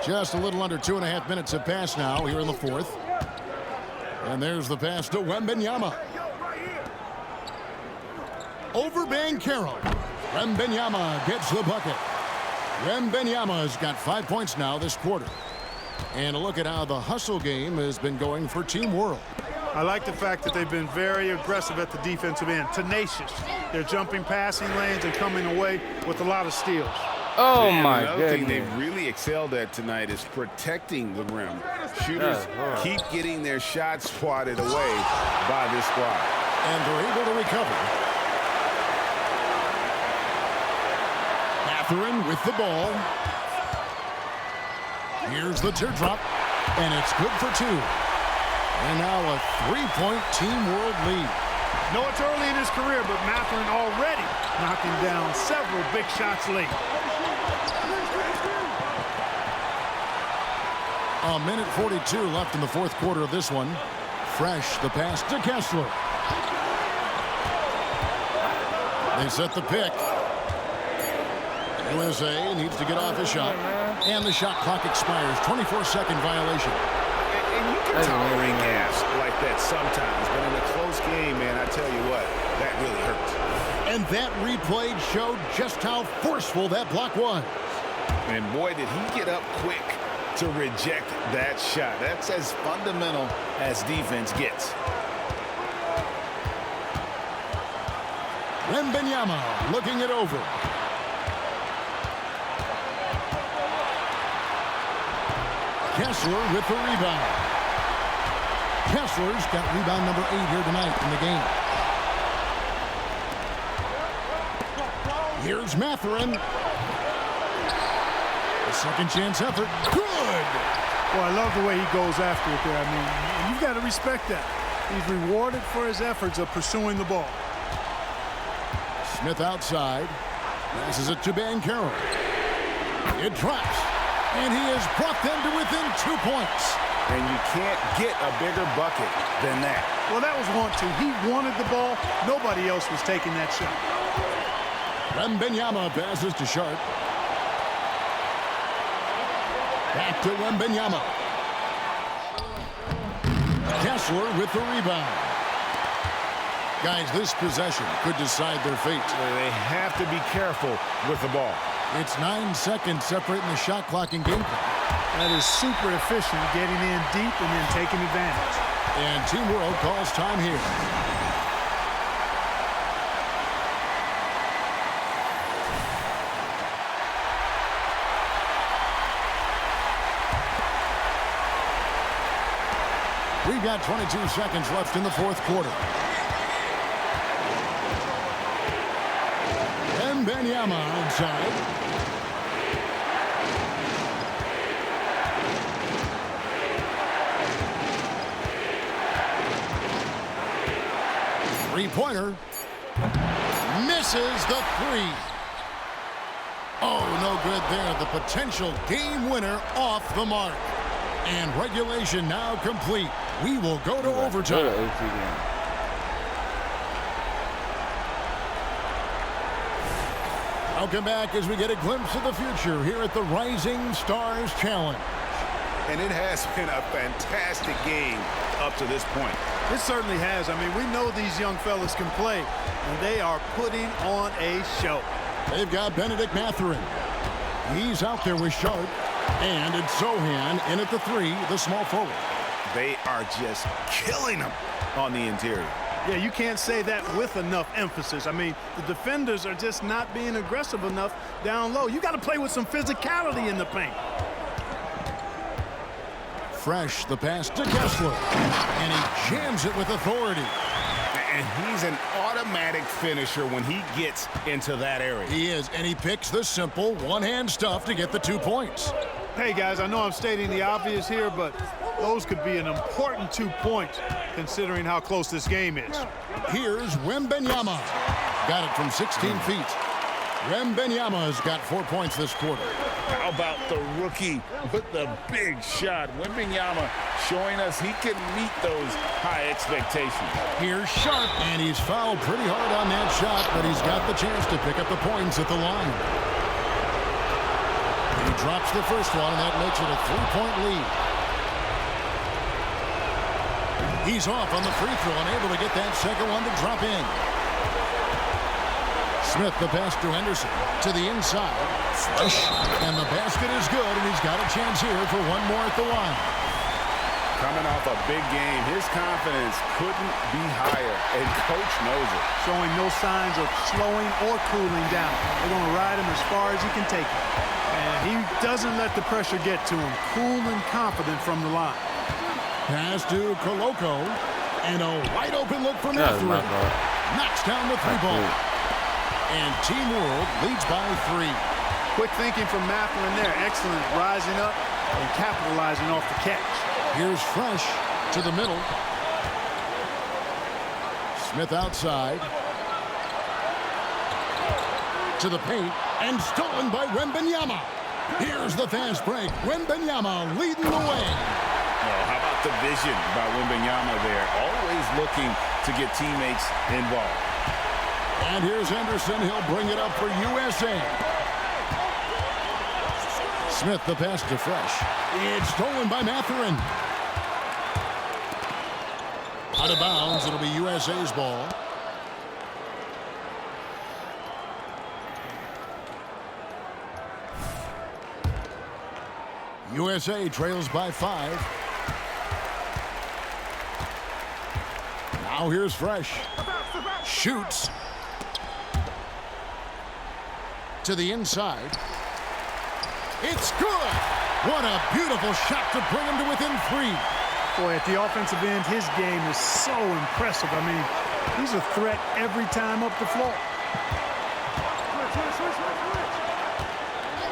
Just a little under 2.5 minutes have passed now here in the fourth. And there's the pass to Wembanyama. Over Bancaro. Wembanyama gets the bucket. Wembanyama's got 5 points now this quarter. And a look at how the hustle game has been going for Team World. I like the fact that they've been very aggressive at the defensive end. Tenacious. They're jumping passing lanes and coming away with a lot of steals. Oh, and my another thing goodness. they've really excelled at tonight is protecting the rim. Shooters keep getting their shots swatted away by this squad. And they're able to recover. Mathurin with the ball. Here's the teardrop. And it's good for 2. And now a 3-point Team World lead. No, it's early in his career, but Mathurin already knocking down several big shots late. A minute 42 left in the fourth quarter of this one. Fresh, the pass to Kessler. They set the pick. USA needs to get off a shot. And the shot clock expires. 24-second violation. And you can tolerate gas like that sometimes, but in a close game, man, I tell you what, that really hurts. And that replay showed just how forceful that block was. And boy, did he get up quick to reject that shot. That's as fundamental as defense gets. Wembanyama looking it over. Kessler with the rebound. Kessler's got rebound number 8 here tonight in the game. Here's Mathurin. A second chance effort. Good! Well, I love the way he goes after it there. I mean, you've got to respect that. He's rewarded for his efforts of pursuing the ball. Smith outside. Passes it to Bancaro. It drops. And he has brought them to within 2 points. And you can't get a bigger bucket than that. Well, that was want to. He wanted the ball. Nobody else was taking that shot. Wembanyama passes to Sharp. Back to Wembanyama. Kessler with the rebound. Guys, this possession could decide their fate. They have to be careful with the ball. It's 9 seconds separating the shot clock and game clock. That is super efficient, getting in deep and then taking advantage. And Team World calls time here. We've got 22 seconds left in the fourth quarter. Wembanyama outside. Three-pointer. Misses the three. Oh, no good there. The potential game winner off the mark. And regulation now complete. We will go to overtime. Welcome back as we get a glimpse of the future here at the Rising Stars Challenge. And it has been a fantastic game up to this point. It certainly has. I mean, we know these young fellas can play, and they are putting on a show. They've got Benedict Mathurin. He's out there with Sharp. And it's Sohan in at the three, the small forward. They are just killing them on the interior. Yeah, you can't say that with enough emphasis. I mean, the defenders are just not being aggressive enough down low. You got to play with some physicality in the paint. Fresh, the pass to Kessler. And he jams it with authority. And he's an automatic finisher when he gets into that area. He is, and he picks the simple one-hand stuff to get the 2 points. Hey, guys, I know I'm stating the obvious here, but those could be an important 2 points considering how close this game is. Here's Wembanyama. Got it from 16 feet. Wembanyama's got 4 points this quarter. How about the rookie with the big shot? Wembanyama showing us he can meet those high expectations. Here's Sharp, and he's fouled pretty hard on that shot, but he's got the chance to pick up the points at the line. He drops the first one, and that makes it a 3-point lead. He's off on the free throw, unable to get that second one to drop in. Smith, the pass to Henderson, to the inside. And the basket is good, and he's got a chance here for one more at the line. Coming off a big game, his confidence couldn't be higher, and coach knows it. Showing no signs of slowing or cooling down. They're going to ride him as far as he can take him. And he doesn't let the pressure get to him. Cool and confident from the line. Pass to Koloko, and a wide open look from Mathurin. Knocks down the three ball. And Team World leads by 3. Quick thinking from Mathurin there. Excellent rising up and capitalizing off the catch. Here's Fresh to the middle. Smith outside. To the paint. And stolen by Wembanyama. Here's the fast break. Wembanyama leading the way. Oh, how about the vision by Wembanyama there? Always looking to get teammates involved. And here's Henderson. He'll bring it up for USA. Smith, the pass to Fresh. It's stolen by Mathurin. Out of bounds. It'll be USA's ball. USA trails by 5. Now here's Fresh. Shoots. To the inside. It's good. What a beautiful shot to bring him to within 3. Boy, at the offensive end, his game is so impressive. I mean, he's a threat every time up the floor.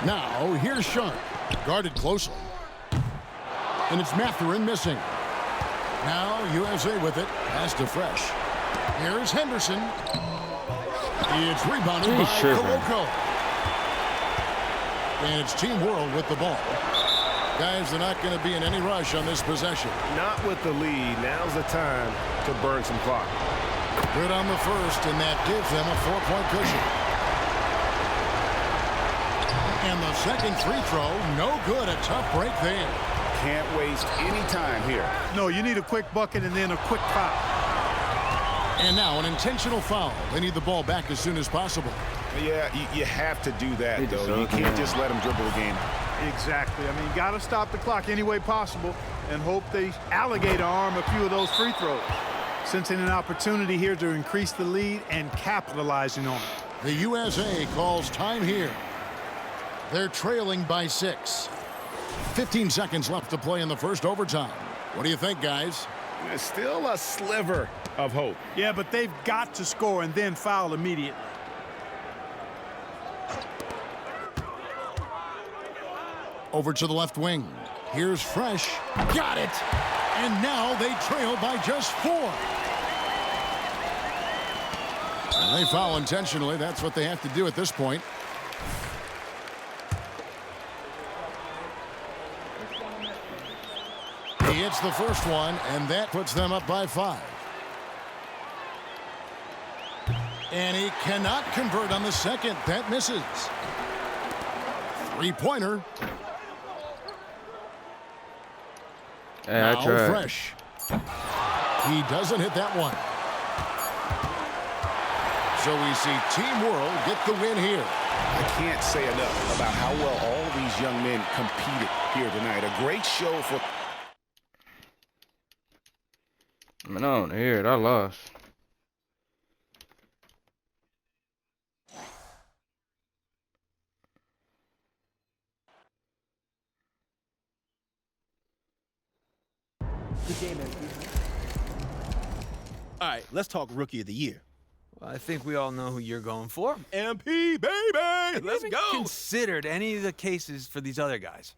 Now, here's Sharp. Guarded closely. And it's Mathurin missing. Now, USA with it. Pass to Fresh. Here's Henderson. It's rebounded by Koloko. And it's Team World with the ball. Guys, they're not going to be in any rush on this possession. Not with the lead. Now's the time to burn some clock. Good on the first, and that gives them a 4-point cushion. And the second free throw, no good. A tough break there. Can't waste any time here. No, you need a quick bucket and then a quick foul. And now an intentional foul. They need the ball back as soon as possible. Yeah, you have to do that, though. You can't just let them dribble the game. Exactly. I mean, got to stop the clock any way possible and hope they alligator arm a few of those free throws. Sensing an opportunity here to increase the lead and capitalizing on it. The USA calls time here. They're trailing by 6. 15 seconds left to play in the first overtime. What do you think, guys? There's still a sliver of hope. Yeah, but they've got to score and then foul immediately. Over to the left wing. Here's Fresh. Got it! And now they trail by just 4. And they foul intentionally. That's what they have to do at this point. He hits the first one, and that puts them up by 5. And he cannot convert on the second. That misses. 3-pointer. Yeah, now I tried. Fresh. He doesn't hit that one. So we see Team World get the win here. I can't say enough about how well all these young men competed here tonight. A great show for... Man, I don't hear it. I lost. Good game, MP. All right, let's talk Rookie of the Year. Well, I think we all know who you're going for. MP, baby! Let's go! Considered any of the cases for these other guys.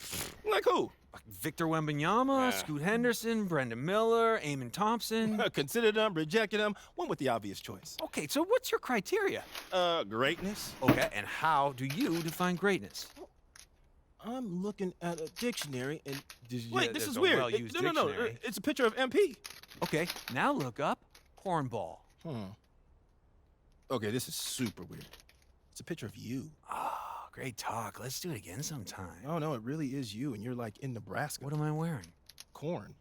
Like who? Like Victor Wembanyama, Scoot Henderson, Brendan Miller, Eamon Thompson. Considered them, rejected them, went with the obvious choice. Okay, so what's your criteria? Greatness. Okay, and how do you define greatness? I'm looking at a dictionary and... Wait, this is a weird. well-used No. dictionary. It's a picture of MP. Okay, now look up cornball. Okay, this is super weird. It's a picture of you. Oh, great talk. Let's do it again sometime. Oh, no, it really is you, and you're like in Nebraska. What am I wearing? Corn.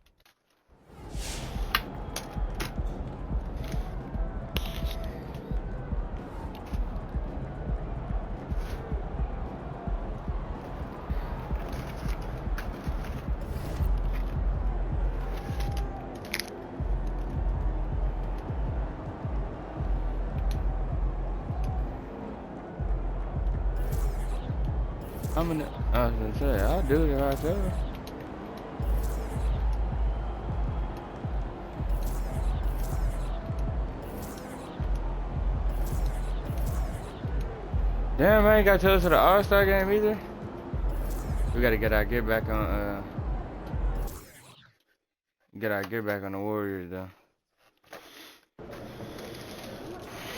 I was gonna say, I'll do it right there. Damn, I ain't got to tell us to the All-Star game either. We gotta get our gear back on, the Warriors, though.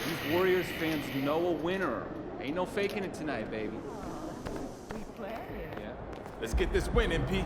These Warriors fans know a winner. Ain't no faking it tonight, baby. Yeah. Let's get this win, MP.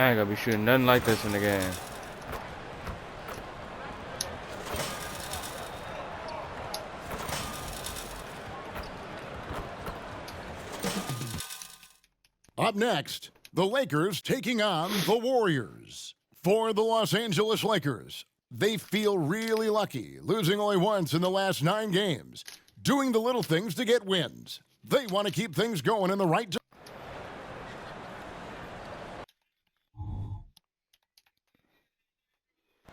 I ain't gonna be shooting nothing like this in the game. Up next, the Lakers taking on the Warriors. For the Los Angeles Lakers, they feel really lucky, losing only once in the last 9 games, doing the little things to get wins. They want to keep things going in the right direction.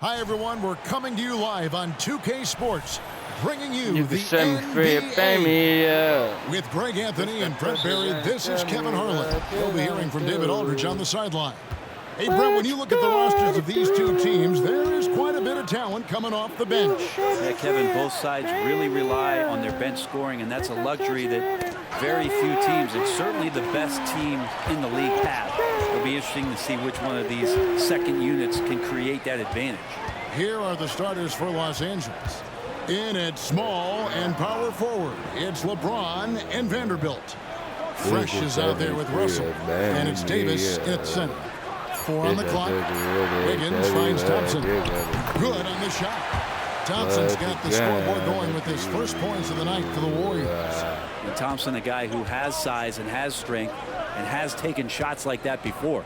Hi, everyone. We're coming to you live on 2K Sports, bringing you the NBA. With Greg Anthony and Brett Berry, this is Kevin Harlan. You'll be hearing from David Aldridge on the sideline. Hey, Brett, when you look at the rosters of these two teams, there is quite a bit of talent coming off the bench. Yeah, Kevin, both sides really rely on their bench scoring, and that's a luxury that very few teams, and certainly the best team in the league, have. It'll be interesting to see which one of these second units can create that advantage. Here are the starters for Los Angeles. In at small and power forward, it's LeBron and Vanderbilt. Fresh is out there with Russell, and it's Davis at center. 4 on the clock. Wiggins finds Thompson. Good on the shot. Thompson's got the scoreboard going with his first points of the night for the Warriors. And Thompson, a guy who has size and has strength and has taken shots like that before.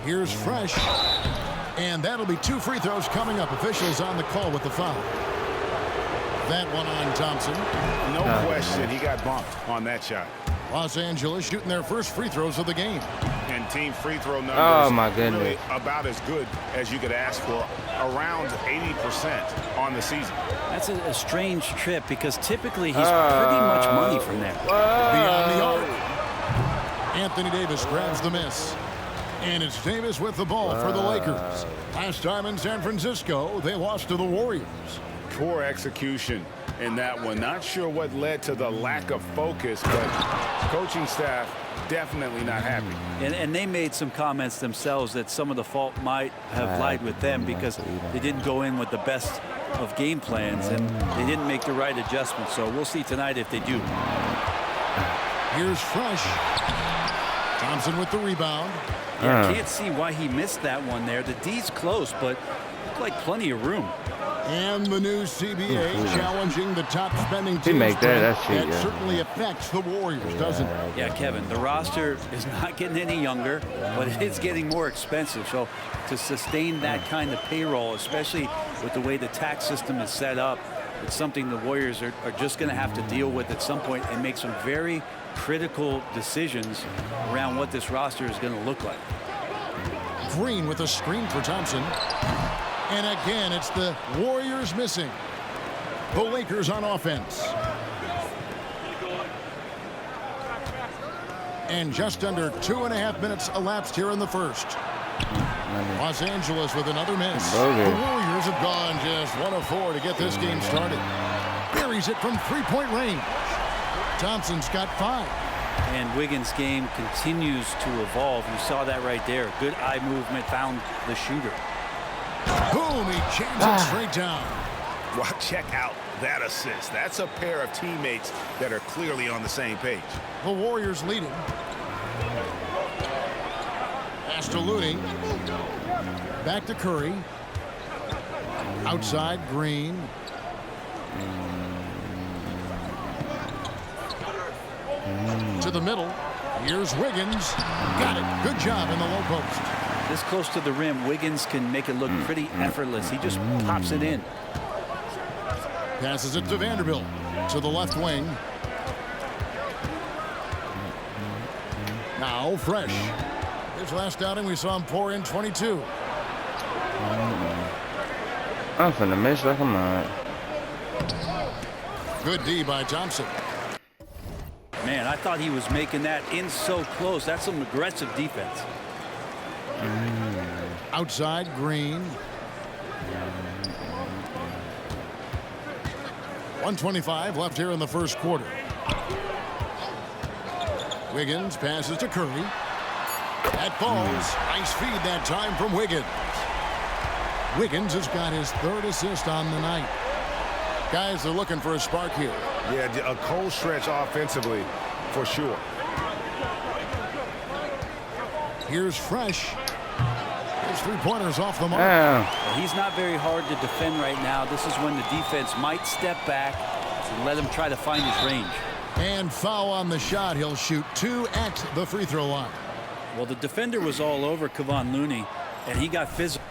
Here's Fresh. And that'll be 2 free throws coming up. Officials on the call with the foul. That one on Thompson. No question he got bumped on that shot. Los Angeles shooting their first free throws of the game. And team free throw numbers really about as good as you could ask for, around 80% on the season. That's a strange trip because typically he's pretty much money from there. Beyond the arc. Anthony Davis grabs the miss. And it's Davis with the ball for the Lakers. Last time in San Francisco, they lost to the Warriors. Poor execution in that one. Not sure what led to the lack of focus, but coaching staff definitely not happy. And they made some comments themselves that some of the fault might have lied with them because they didn't go in with the best of game plans and they didn't make the right adjustments. So we'll see tonight if they do. Here's Fresh. Thompson with the rebound. Yeah, I can't see why he missed that one there. The D's close, but looked like plenty of room. And the new CBA challenging the top spending teams. That certainly affects the Warriors, doesn't it? Yeah, Kevin, the roster is not getting any younger, but it's getting more expensive. So to sustain that kind of payroll, especially with the way the tax system is set up, it's something the Warriors are just going to have to deal with at some point and make some very critical decisions around what this roster is going to look like. Green with a screen for Thompson. And again, it's the Warriors missing. The Lakers on offense. And just under 2.5 minutes elapsed here in the first. Los Angeles with another miss. The Warriors have gone just 1 of 4 to get this game started. Buries it from 3-point range. Thompson's got 5. And Wiggins' game continues to evolve. You saw that right there. Good eye movement, found the shooter. Boom, he jams it straight down. Well, check out that assist. That's a pair of teammates that are clearly on the same page. The Warriors leading. Pass to Looney. Back to Curry. Outside, Green. To the middle. Here's Wiggins. Got it. Good job in the low post. This close to the rim, Wiggins can make it look pretty effortless. He just pops it in. Passes it to Vanderbilt. To the left wing. Now Fresh. His last outing, we saw him pour in 22. I'm finna miss like a mine. Good D by Thompson. Man, I thought he was making that in so close. That's some aggressive defense. Outside, Green. 1:25 left here in the first quarter. Wiggins passes to Curry. That falls. Nice feed that time from Wiggins. Wiggins has got his 3rd assist on the night. Guys are looking for a spark here. Yeah, a cold stretch offensively for sure. Here's Fresh. His 3-pointers off the mark. Well, he's not very hard to defend right now. This is when the defense might step back and let him try to find his range. And foul on the shot. He'll shoot 2 at the free throw line. Well, the defender was all over Kevon Looney, and he got physical.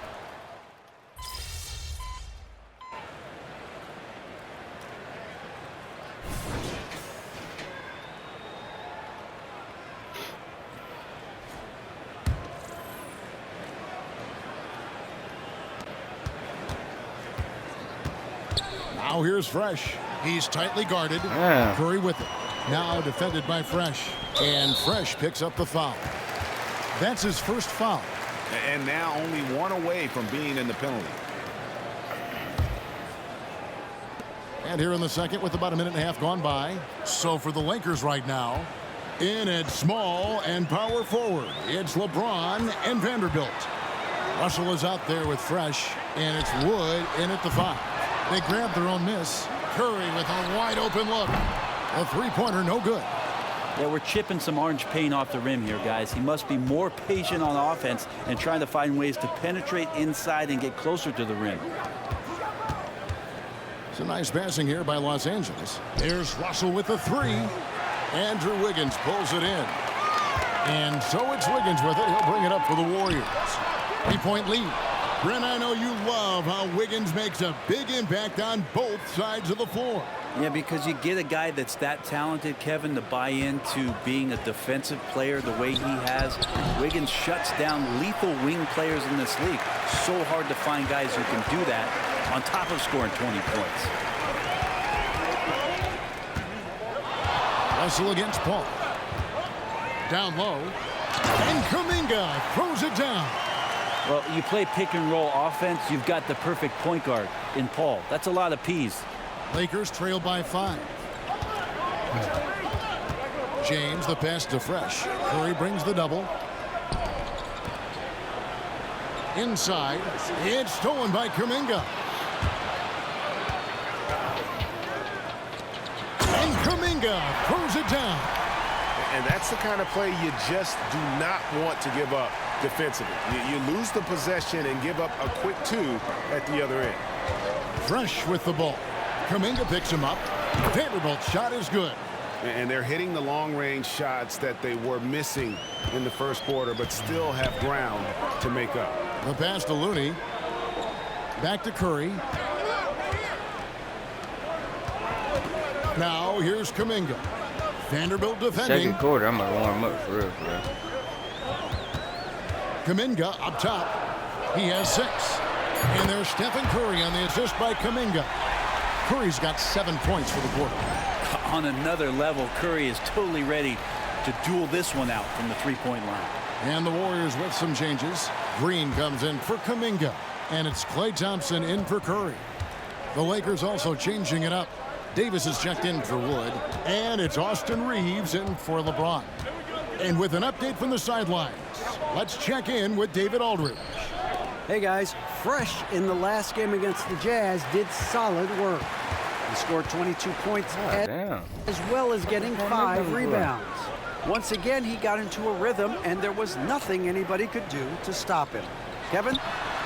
Now here's Fresh. He's tightly guarded. Curry with it. Now defended by Fresh. And Fresh picks up the foul. That's his first foul. And now only one away from being in the penalty. And here in the second with about a minute and a half gone by. So for the Lakers right now, in at small and power forward, it's LeBron and Vanderbilt. Russell is out there with Fresh, and it's Wood in at the 5. They grab their own miss. Curry with a wide open look. A three-pointer, no good. Yeah, we're chipping some orange paint off the rim here, guys. He must be more patient on offense and trying to find ways to penetrate inside and get closer to the rim. It's a nice passing here by Los Angeles. Here's Russell with the 3. Andrew Wiggins pulls it in. And so it's Wiggins with it. He'll bring it up for the Warriors. 3-point lead. Brent, I know you love how Wiggins makes a big impact on both sides of the floor. Yeah, because you get a guy that's that talented, Kevin, to buy into being a defensive player the way he has. Wiggins shuts down lethal wing players in this league. So hard to find guys who can do that on top of scoring 20 points. Russell against Paul. Down low. And Kuminga throws it down. Well, you play pick and roll offense, you've got the perfect point guard in Paul. That's a lot of P's. Lakers trail by 5. James, the pass to Fresh. Curry brings the double. Inside. It's stolen by Kuminga. And Kuminga throws it down. And that's the kind of play you just do not want to give up defensively. You lose the possession and give up a quick 2 at the other end. Fresh with the ball. Kuminga picks him up. Vanderbilt's shot is good. And they're hitting the long-range shots that they were missing in the first quarter, but still have ground to make up. The pass to Looney. Back to Curry. Now here's Kuminga. Vanderbilt defending. Second quarter, I'm gonna warm up for real. Kuminga up top. He has 6. And there's Stephen Curry on the assist by Kuminga. Curry's got 7 points for the quarter. On another level, Curry is totally ready to duel this one out from the three-point line. And the Warriors with some changes. Green comes in for Kuminga. And it's Klay Thompson in for Curry. The Lakers also changing it up. Davis is checked in for Wood. And it's Austin Reeves in for LeBron. And with an update from the sidelines, let's check in with David Aldridge. Hey guys, Fresh in the last game against the Jazz did solid work. He scored 22 points as well as getting 5 rebounds. Once again, he got into a rhythm, and there was nothing anybody could do to stop him. Kevin?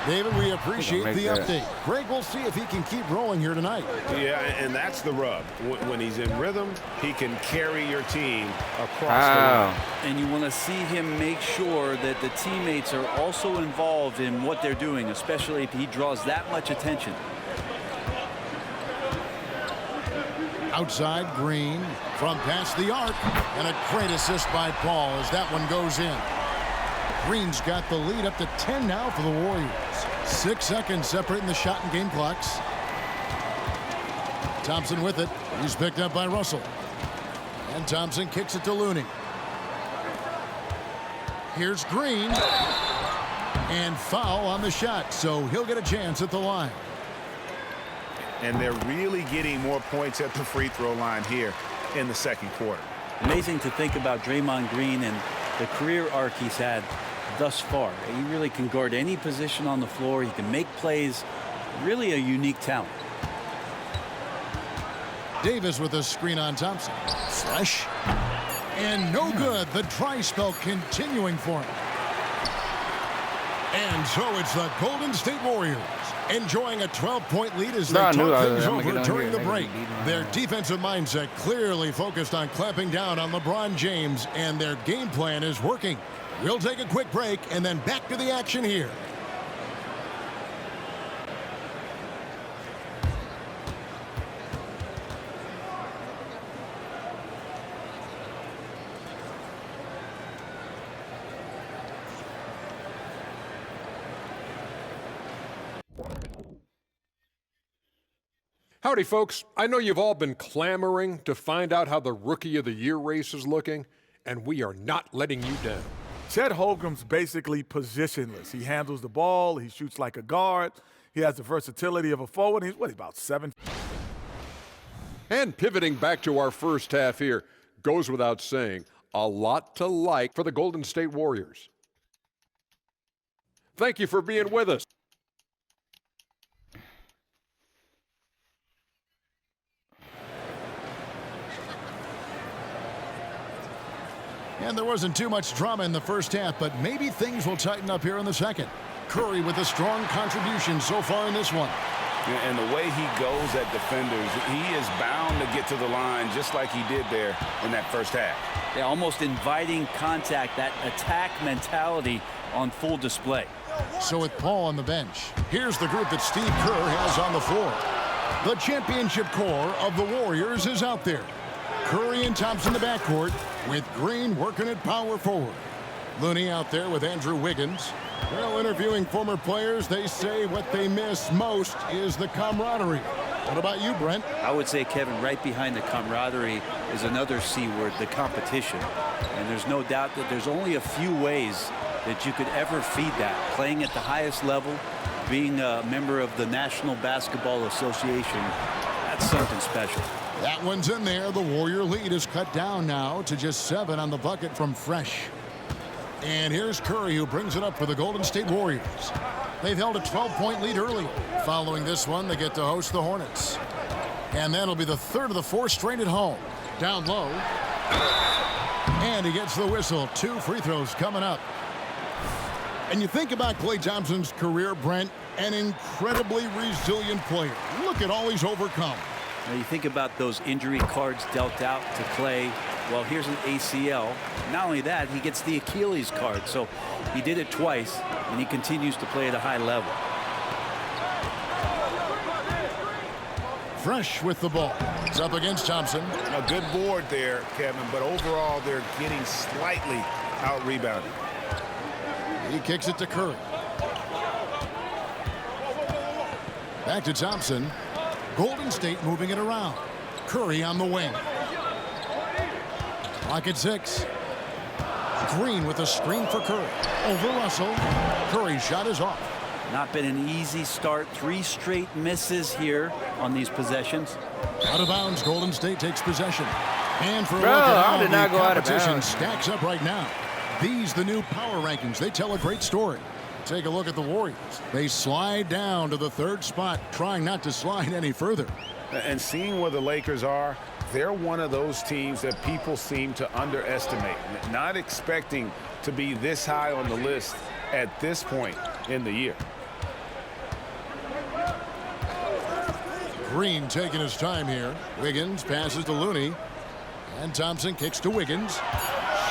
David, we appreciate the update. Greg, we'll see if he can keep rolling here tonight. Yeah, and that's the rub. When he's in rhythm, he can carry your team across the line. And you want to see him make sure that the teammates are also involved in what they're doing, especially if he draws that much attention. Outside, Green from past the arc. And a great assist by Paul as that one goes in. Green's got the lead up to 10 now for the Warriors. 6 seconds separating the shot and game clocks. Thompson with it. He's picked up by Russell. And Thompson kicks it to Looney. Here's Green. And foul on the shot, so he'll get a chance at the line. And they're really getting more points at the free throw line here in the second quarter. Amazing to think about Draymond Green and the career arc he's had thus far. He really can guard any position on the floor. He can make plays. Really a unique talent. Davis with a screen on Thompson. Fresh. And no good. The dry spell continuing for him. And so it's the Golden State Warriors enjoying a 12-point lead as they talk things over during the break. Their defensive mindset clearly focused on clamping down on LeBron James, and their game plan is working. We'll take a quick break and then back to the action here. Howdy, folks. I know you've all been clamoring to find out how the Rookie of the Year race is looking, and we are not letting you down. Chet Holmgren's basically positionless. He handles the ball. He shoots like a guard. He has the versatility of a forward. He's about 7. And pivoting back to our first half here, goes without saying, a lot to like for the Golden State Warriors. Thank you for being with us. And there wasn't too much drama in the first half, but maybe things will tighten up here in the second. Curry with a strong contribution so far in this one. And the way he goes at defenders, he is bound to get to the line just like he did there in that first half. Yeah, almost inviting contact, that attack mentality on full display. So with Paul on the bench, here's the group that Steve Kerr has on the floor. The championship core of the Warriors is out there. Curry and Thompson in the backcourt, with Green working at power forward. Looney out there with Andrew Wiggins. Well, interviewing former players, they say what they miss most is the camaraderie. What about you, Brent? I would say, Kevin, right behind the camaraderie is another C word, the competition. And there's no doubt that there's only a few ways that you could ever feed that. Playing at the highest level, being a member of the National Basketball Association, that's something special. That one's in there. The Warrior lead is cut down now to just 7 on the bucket from Fresh. And here's Curry, who brings it up for the Golden State Warriors. They've held a 12-point lead early. Following this one, they get to host the Hornets. And that'll be the third of the 4 straight at home. Down low. And he gets the whistle. 2 free throws coming up. And you think about Klay Thompson's career, Brent, an incredibly resilient player. Look at all he's overcome. Now you think about those injury cards dealt out to Klay. Well, here's an ACL. Not only that, he gets the Achilles card. So he did it twice, and he continues to play at a high level. Fresh with the ball. It's up against Thompson. A good board there, Kevin, but overall they're getting slightly out-rebounded. He kicks it to Curry. Back to Thompson. Golden State moving it around. Curry on the wing. Clock at 6. Green with a screen for Curry. Over Russell. Curry's shot is off. Not been an easy start. 3 straight misses here on these possessions. Out of bounds. Golden State takes possession. And for a look I did not the go out of competition bounds. stacks up right now. These the new power rankings. They tell a great story. Take a look at the Warriors. They slide down to the 3rd spot, trying not to slide any further. And seeing where the Lakers are, they're one of those teams that people seem to underestimate. Not expecting to be this high on the list at this point in the year. Green taking his time here. Wiggins passes to Looney. And Thompson kicks to Wiggins.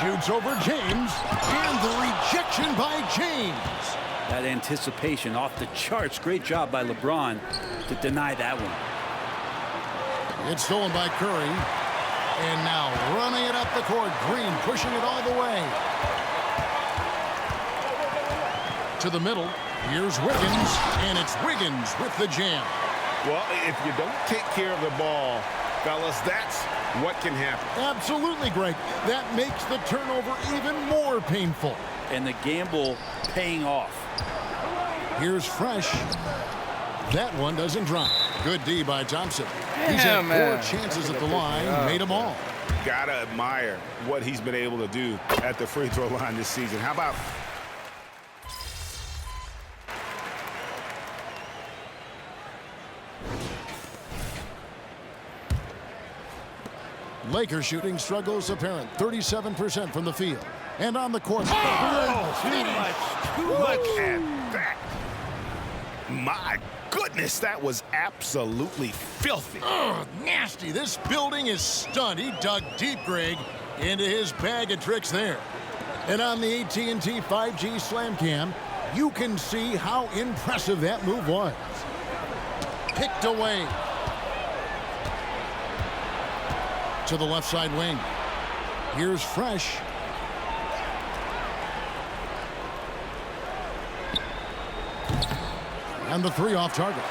Shoots over James. And the rejection by James. That anticipation off the charts. Great job by LeBron to deny that one. It's stolen by Curry. And now running it up the court. Green pushing it all the way. To the middle. Here's Wiggins. And it's Wiggins with the jam. Well, if you don't take care of the ball, fellas, that's what can happen. Absolutely, Greg. That makes the turnover even more painful. And the gamble paying off. Here's Fresh. That one doesn't drop. Good D by Thompson. He's had 4 chances at the line, made them all. Gotta admire what he's been able to do at the free throw line this season. How about... Lakers shooting struggles apparent. 37% from the field. And on the court. Too much. Look at that. My goodness, that was absolutely filthy. Oh, nasty. This building is stunned. He dug deep, Greg, into his bag of tricks there. And on the AT&T 5G Slam Cam, you can see how impressive that move was. Picked away. To the left side wing. Here's Fresh. And the 3 off target.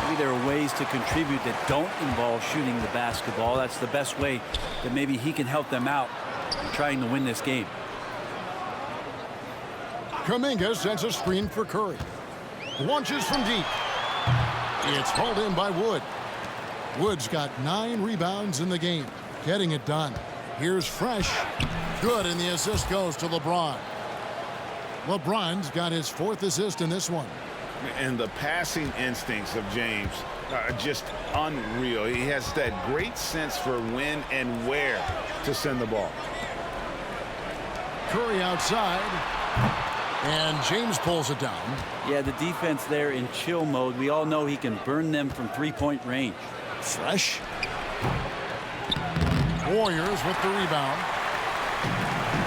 Maybe there are ways to contribute that don't involve shooting the basketball. That's the best way that maybe he can help them out in trying to win this game. Kuminga sends a screen for Curry. Launches from deep. It's hauled in by Wood. Wood's got 9 rebounds in the game, getting it done. Here's Fresh. Good, and the assist goes to LeBron. LeBron's got his 4th assist in this one. And the passing instincts of James are just unreal. He has that great sense for when and where to send the ball. Curry outside, and James pulls it down. Yeah, the defense there in chill mode. We all know he can burn them from 3-point range. Fresh. Warriors with the rebound.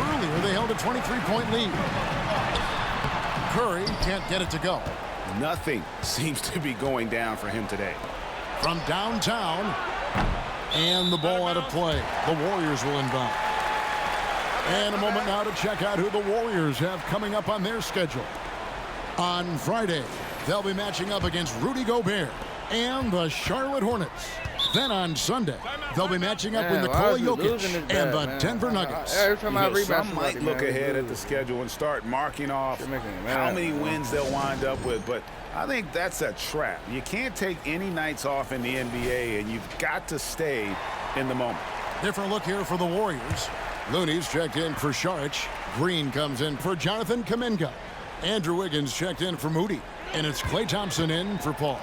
Earlier, they held a 23-point lead. Curry can't get it to go. Nothing seems to be going down for him today. From downtown, and the ball out of play. The Warriors will inbound. And a moment now to check out who the Warriors have coming up on their schedule. On Friday, they'll be matching up against Rudy Gobert and the Charlotte Hornets. Then on Sunday, they'll be matching up with Nikola Jokic and the Denver Nuggets. Some might look ahead at the schedule and start marking off how many wins they'll wind up with, but I think that's a trap. You can't take any nights off in the NBA, and you've got to stay in the moment. Different look here for the Warriors. Looney's checked in for Saric. Green comes in for Jonathan Kuminga. Andrew Wiggins checked in for Moody. And it's Klay Thompson in for Paul.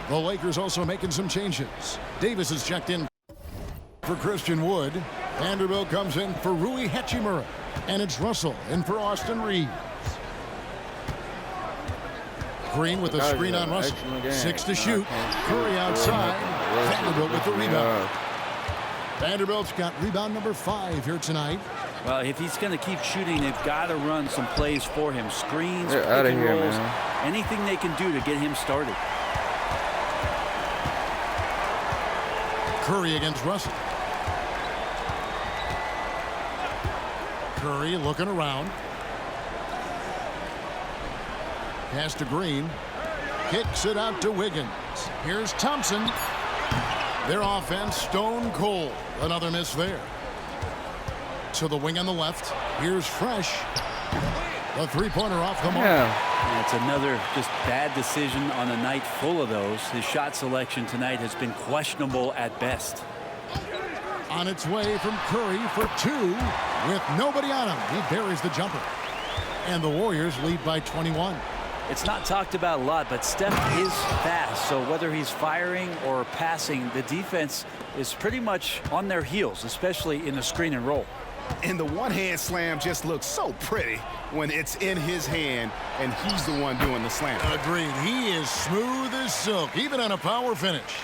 The Lakers also making some changes. Davis is checked in for Christian Wood. Vanderbilt comes in for Rui Hachimura. And it's Russell in for Austin Reeves. Green with a screen on Russell. 6 to shoot. Curry outside. Vanderbilt with the rebound. Vanderbilt's got rebound number 5 here tonight. Well, if he's going to keep shooting, they've got to run some plays for him. Screens, pick and rolls, anything they can do to get him started. Curry against Russell. Curry looking around. Pass to Green. Kicks it out to Wiggins. Here's Thompson. Their offense stone cold. Another miss there. To the wing on the left. Here's Fresh. The 3-pointer off the mark. That's another just bad decision on a night full of those. His shot selection tonight has been questionable at best. On its way from Curry for 2 with nobody on him. He buries the jumper. And the Warriors lead by 21. It's not talked about a lot, but Steph is fast. So whether he's firing or passing, the defense is pretty much on their heels, especially in the screen and roll. And the one-hand slam just looks so pretty when it's in his hand and he's the one doing the slam. Agreed. He is smooth as silk, even on a power finish.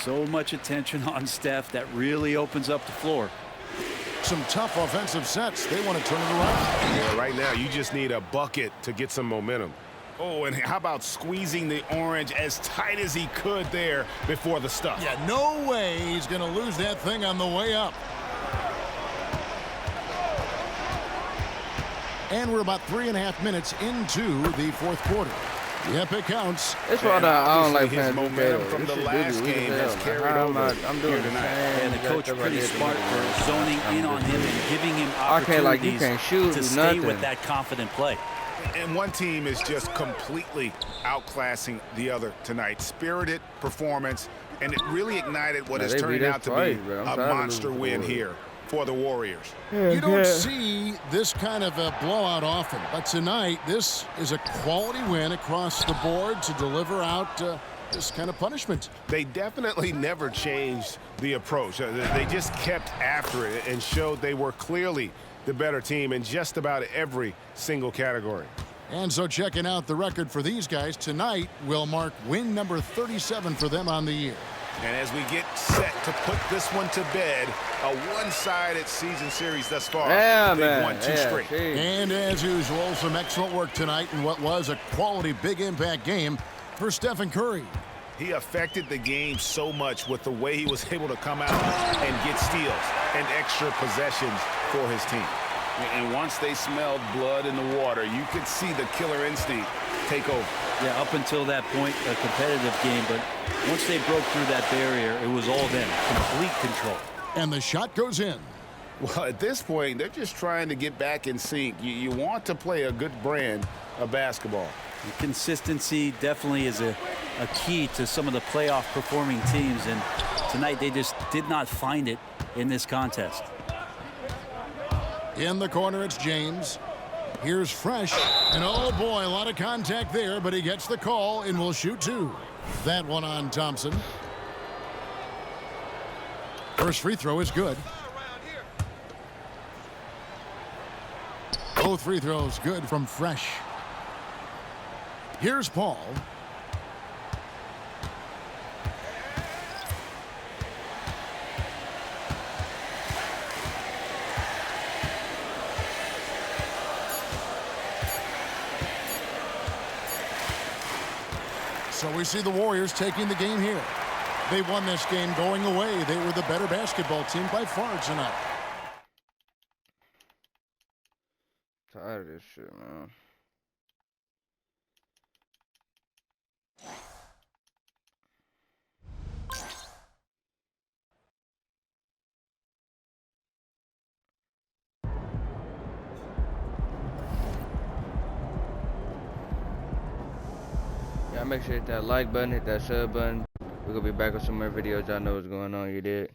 So much attention on Steph that really opens up the floor. Some tough offensive sets. They want to turn it around. Yeah, right now you just need a bucket to get some momentum. Oh, and how about squeezing the orange as tight as he could there before the stuff? Yeah, no way he's going to lose that thing on the way up. And we're about 3.5 minutes into the 4th quarter. Yep, it counts. That's why I don't like his momentum from the last game has carried over. I'm doing tonight. And the coach pretty smart for zoning in on him and giving him opportunities to stay with that confident play. And one team is just completely outclassing the other tonight. Spirited performance, and it really ignited what is turning out to be a monster win here for the Warriors. You don't see this kind of a blowout often, but tonight this is a quality win across the board to deliver out this kind of punishment. They definitely never changed the approach. They just kept after it and showed they were clearly the better team in just about every single category. And so checking out the record for these guys tonight will mark win number 37 for them on the year. And as we get set to put this one to bed, a one-sided season series thus far. They've won 2 straight. And as usual, some excellent work tonight in what was a quality big impact game for Stephen Curry. He affected the game so much with the way he was able to come out and get steals and extra possessions for his team. And once they smelled blood in the water, you could see the killer instinct take over. Yeah, up until that point, a competitive game, but once they broke through that barrier, it was all them. Complete control. And the shot goes in. Well, at this point, they're just trying to get back in sync. You want to play a good brand of basketball. Consistency definitely is a key to some of the playoff performing teams, and tonight they just did not find it in this contest. In the corner, it's James. Here's Fresh, and oh boy, a lot of contact there, but he gets the call and will shoot two. That one on Thompson. First free throw is good. Both free throws good from Fresh. Here's Paul. So we see the Warriors taking the game here. They won this game going away. They were the better basketball team by far tonight. Tired of this shit, man. Y'all make sure to hit that like button, hit that sub button. We're gonna be back with some more videos. Y'all know what's going on, you did.